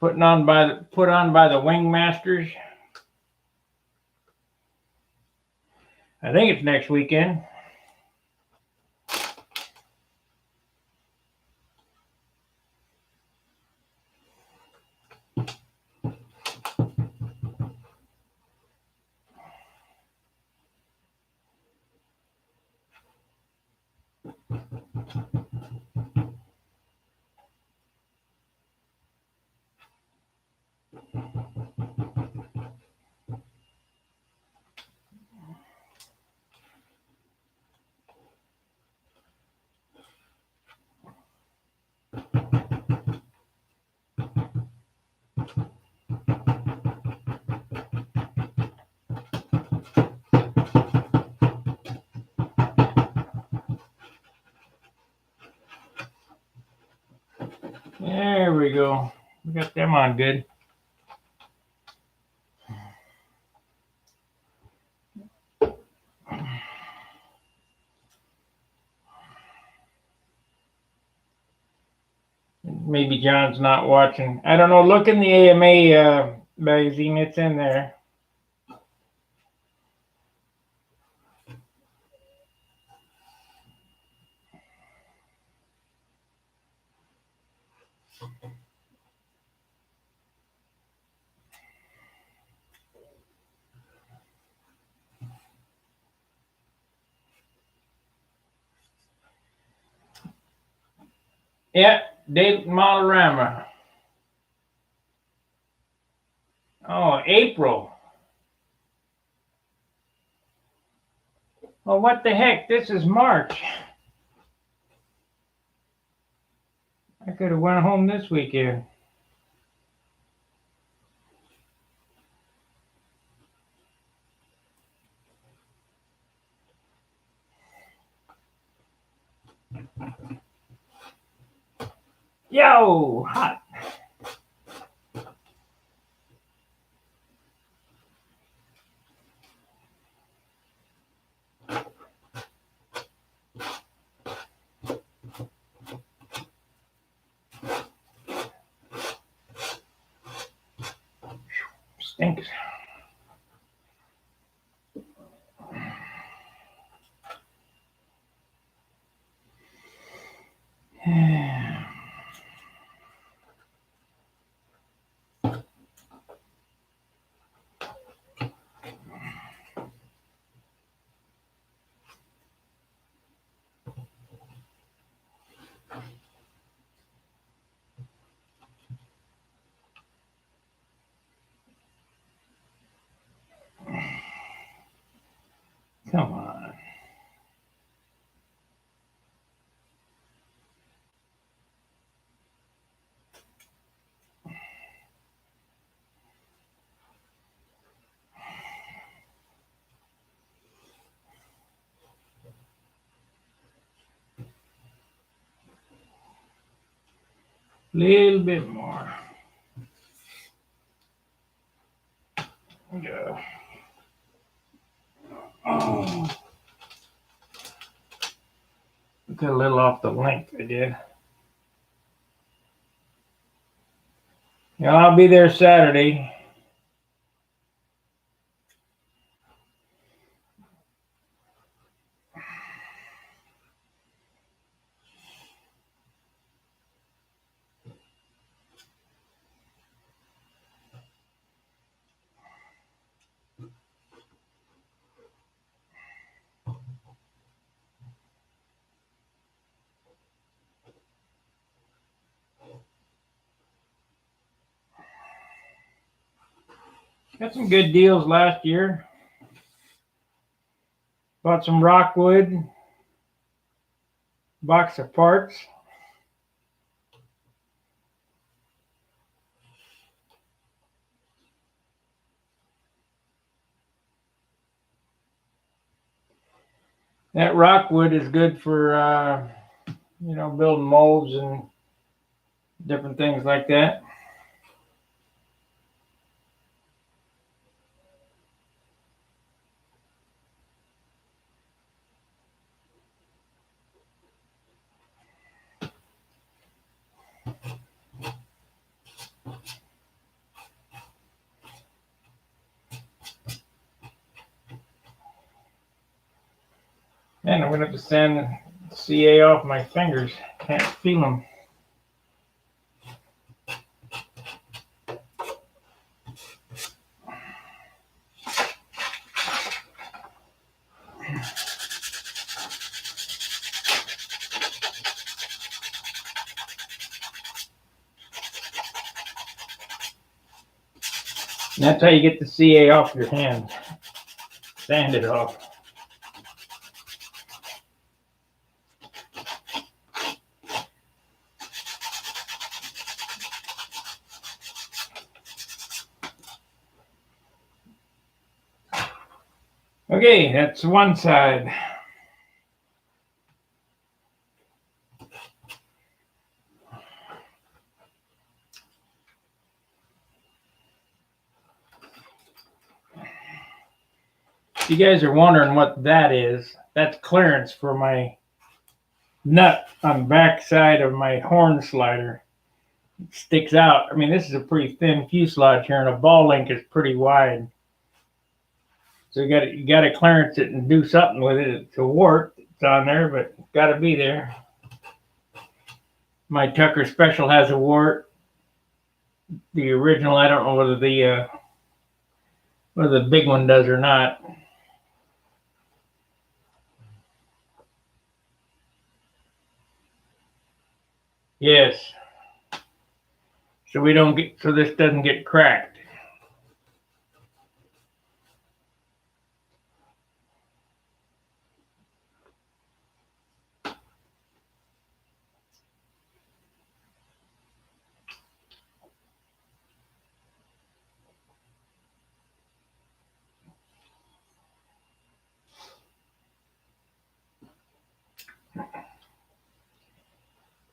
Put on by the Wingmasters. I think it's next weekend. There we go. We got them on good. Maybe John's not watching. I don't know. Look in the AMA magazine. It's in there. Yeah, date Modelorama. Oh, April. Well, what the heck? This is March. I could have went home this weekend. Yo, hot. Stinks. Come on. little bit more. Yeah. Oh. Got a little off the length I did. Yeah, I'll be there Saturday. Got some good deals last year. Bought some rockwood, box of parts. That rockwood is good for, building molds and different things like that. And I'm going to have to sand CA off my fingers. Can't feel them. And that's how you get the CA off your hand. Sand it off. Okay, that's one side. If you guys are wondering what that is, that's clearance for my nut on the back side of my horn slider. It sticks out. I mean, this is a pretty thin fuselage here, and a ball link is pretty wide. So you got to clearance it and do something with it. It's a wart. It's on there, but it's got to be there. My Tucker Special has a wart. The original, I don't know whether the big one does or not. Yes. So this doesn't get cracked.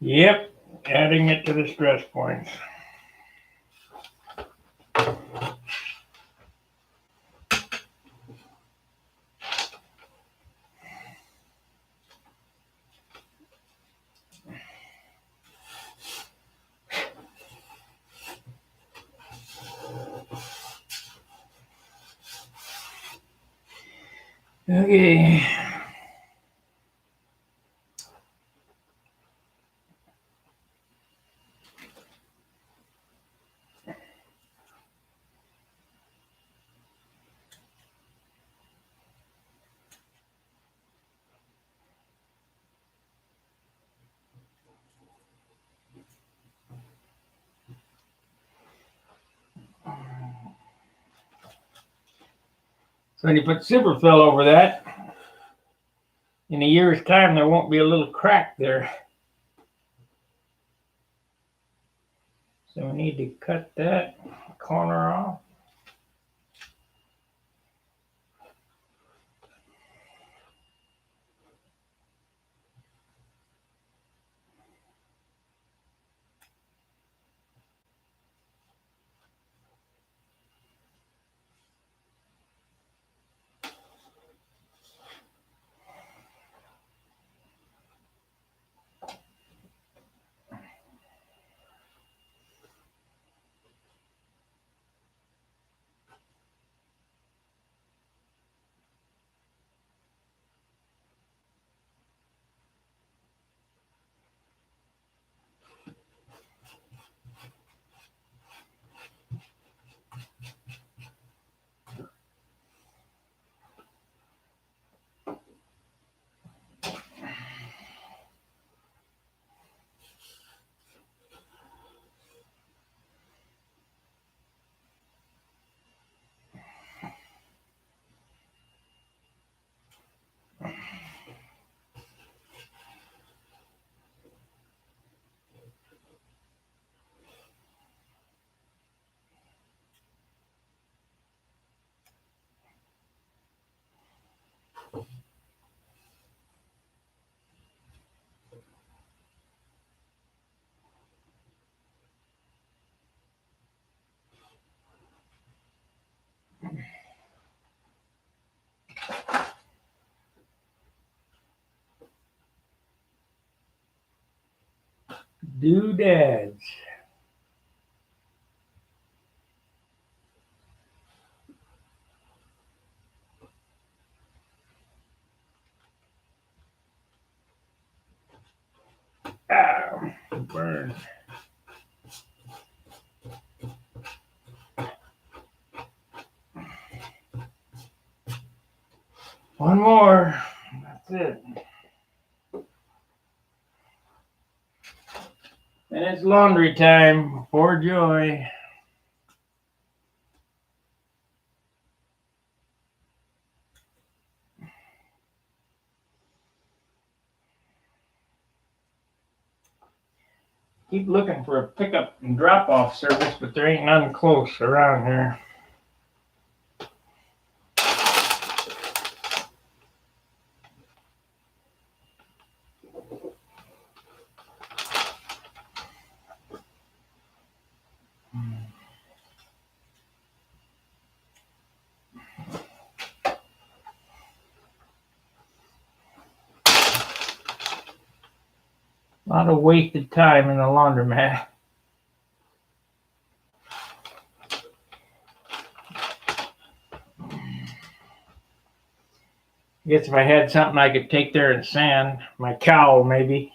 Yep, adding it to the stress points. Okay. So when you put superfill over that, in a year's time, there won't be a little crack there. So we need to cut that corner off. Doodads. Ow, burn. One more. That's it. And it's laundry time for Joy. Keep looking for a pickup and drop-off service, but there ain't none close around here. A lot of wasted time in the laundromat. I guess if I had something I could take there and sand, my cowl maybe.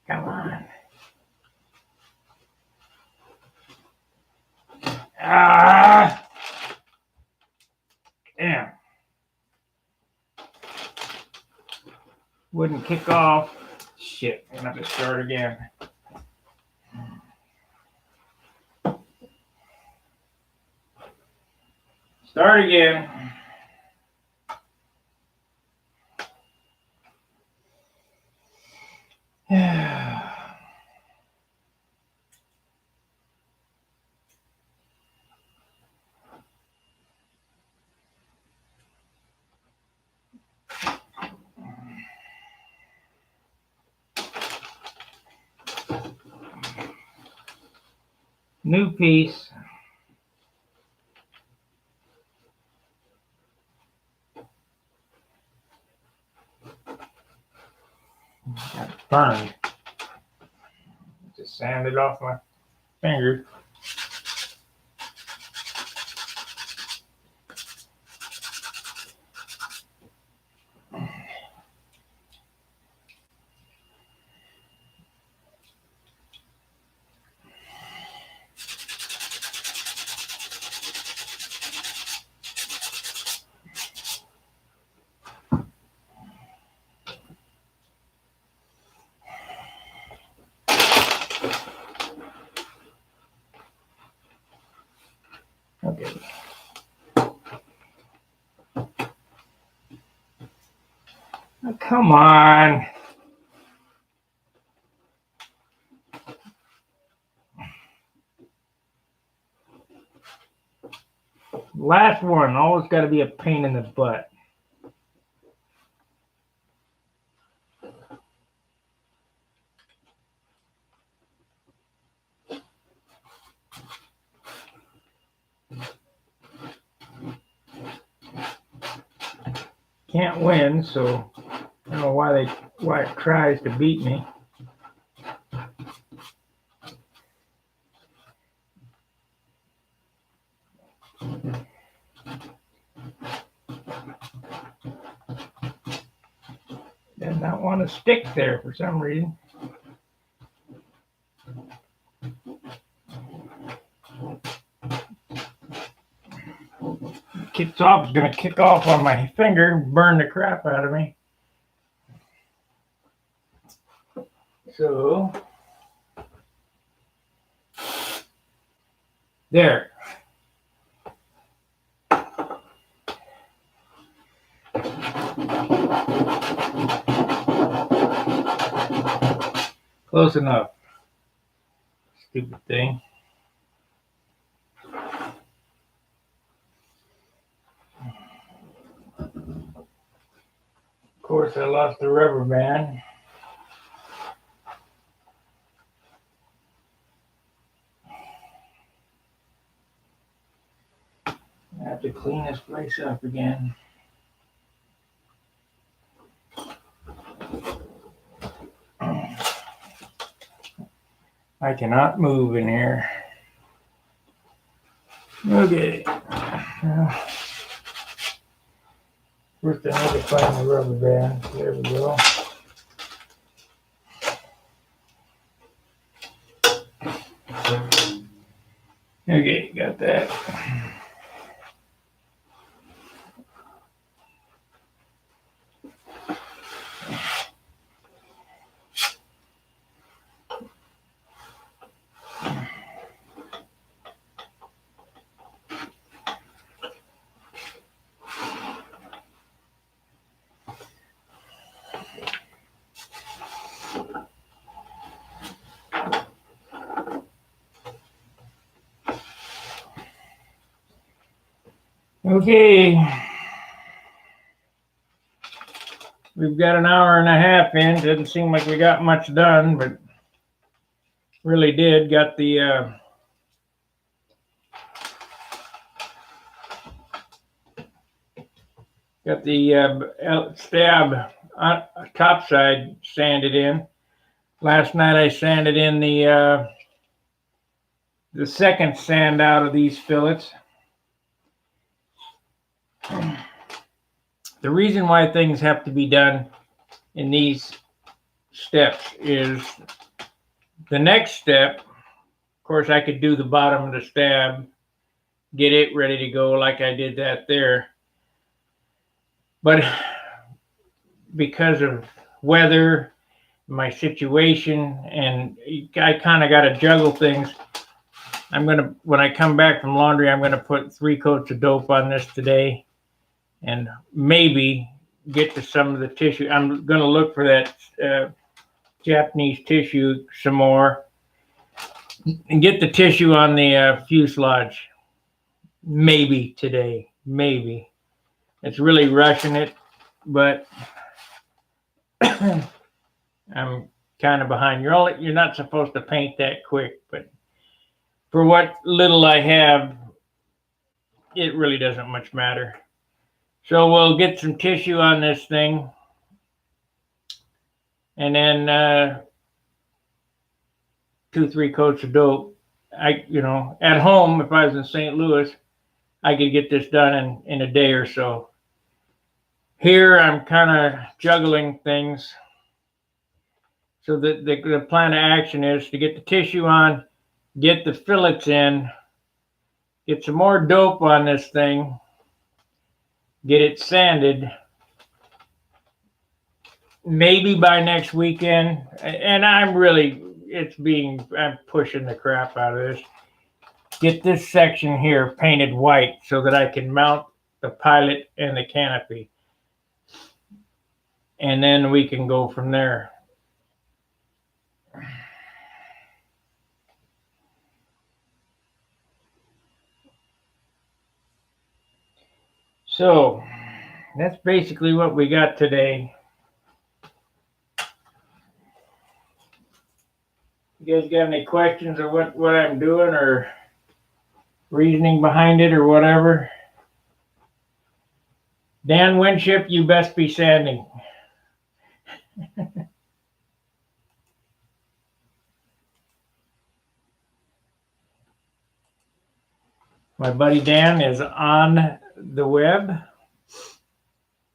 Come on. Ah! Damn. Wouldn't kick off. Shit, I'm gonna have to start again. Start again. New piece. Got it burned. Just sand it off my finger. Okay. Oh, come on. Last one. Always got to be a pain in the butt. Can't win, so I don't know why it tries to beat me. Does not want to stick there for some reason. Kicks off, it's gonna kick off on my finger, burn the crap out of me. So there. Close enough. Stupid thing. Of course, I lost the rubber band. I have to clean this place up again. I cannot move in here. Okay. First, I need to find the rubber band. There we go. Okay, got that. Okay. We've got an hour and a half in. Didn't seem like we got much done, but really did. Got the stab top side sanded in. Last night I sanded in the second sand out of these fillets. The reason why things have to be done in these steps is the next step. Of course, I could do the bottom of the stab, get it ready to go like I did that there. But because of weather, my situation, and I kind of got to juggle things. When I come back from laundry, I'm going to put 3 coats of dope on this today and maybe get to some of the tissue. I'm going to look for that Japanese tissue some more and get the tissue on the fuselage. Maybe today, maybe. It's really rushing it, but I'm kind of behind. You're not supposed to paint that quick, but for what little I have, it really doesn't much matter. So we'll get some tissue on this thing, and then 2-3 coats of dope. At home, if I was in St. Louis, I could get this done in a day or so. Here, I'm kind of juggling things. So the plan of action is to get the tissue on, get the fillets in, get some more dope on this thing, get it sanded, maybe by next weekend. And I'm pushing the crap out of this. Get this section here painted white so that I can mount the pilot and the canopy. And then we can go from there. So that's basically what we got today. You guys got any questions or what I'm doing or reasoning behind it or whatever? Dan Winship, you best be sanding. My buddy Dan is on the web.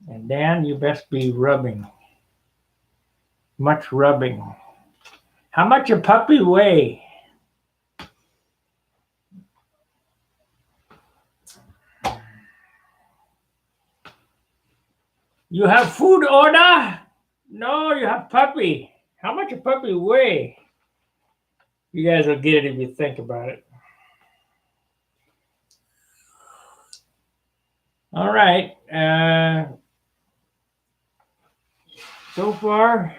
And Dan, you best be rubbing. Much rubbing. How much a puppy weigh? You have food order? No, you have puppy. How much a puppy weigh? You guys will get it if you think about it. All right. So far,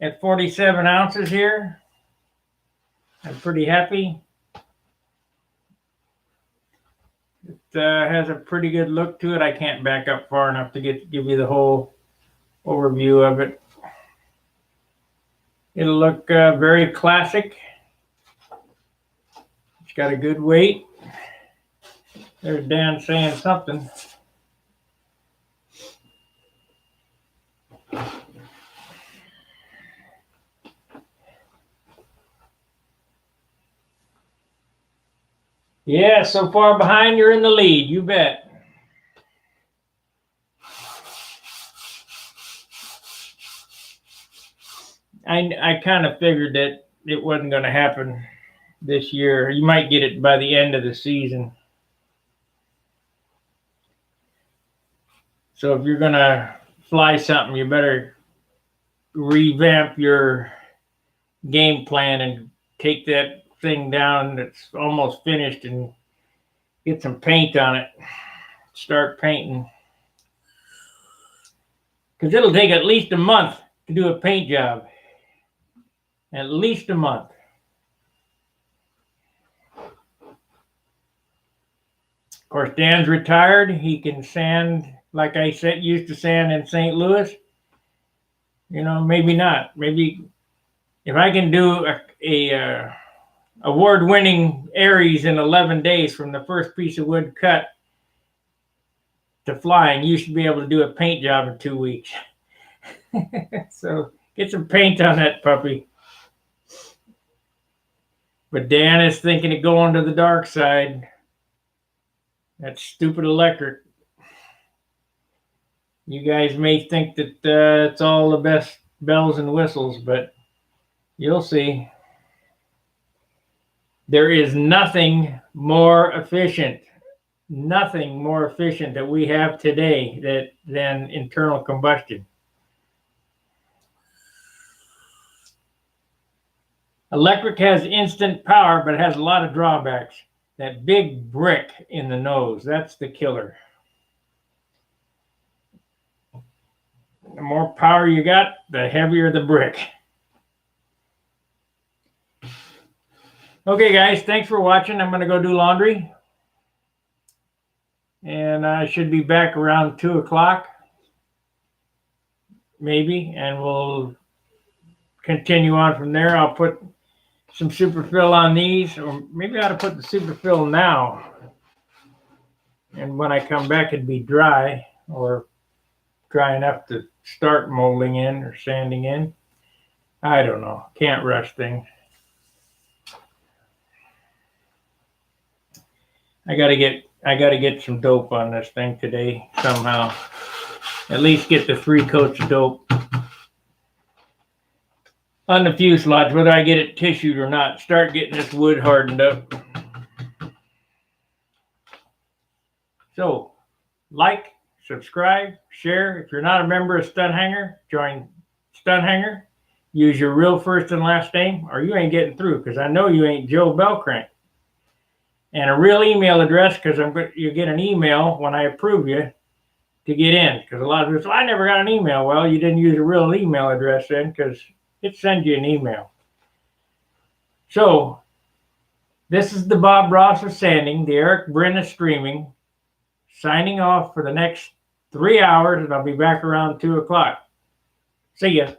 at 47 ounces here. I'm pretty happy. It has a pretty good look to it. I can't back up far enough to give you the whole overview of it. It'll look very classic. It's got a good weight. There's Dan saying something. Yeah, so far behind, you're in the lead. You bet. I kind of figured that it wasn't going to happen this year. You might get it by the end of the season. So if you're going to fly something, you better revamp your game plan and take that thing down that's almost finished and get some paint on it. Start painting. Because it'll take at least a month to do a paint job. At least a month. Of course, Dan's retired. He can sand, like I said, used to sand in St. Louis. You know, maybe not. Maybe if I can do a award-winning Aries in 11 days from the first piece of wood cut to flying, you should be able to do a paint job in 2 weeks. So get some paint on that puppy. But Dan is thinking of going to the dark side. That stupid electric. You guys may think that it's all the best bells and whistles, but you'll see. There is nothing more efficient that we have today than internal combustion. Electric has instant power, but it has a lot of drawbacks. That big brick in the nose, that's the killer. The more power you got, the heavier the brick. Okay, guys, thanks for watching. I'm going to go do laundry. And I should be back around 2 o'clock, maybe, and we'll continue on from there. I'll put some superfill on these, or maybe I ought to put the superfill now. And when I come back, it'd be dry, or dry enough to start molding in or sanding in. I don't know. Can't rush things. I gotta get some dope on this thing today somehow. At least get the 3 coats of dope on the fuselage, whether I get it tissued or not. Start getting this wood hardened up. So, like, subscribe, share. If you're not a member of Stunt Hanger, join Stunt Hanger. Use your real first and last name, or you ain't getting through, because I know you ain't Joe Bellcrank. And a real email address, because you get an email when I approve you to get in. Because a lot of people say, I never got an email. Well, you didn't use a real email address then, because it sends you an email. So, this is the Bob Ross of sanding, the Eric Bryn of streaming, signing off for the next 3 hours, and I'll be back around 2 o'clock. See ya.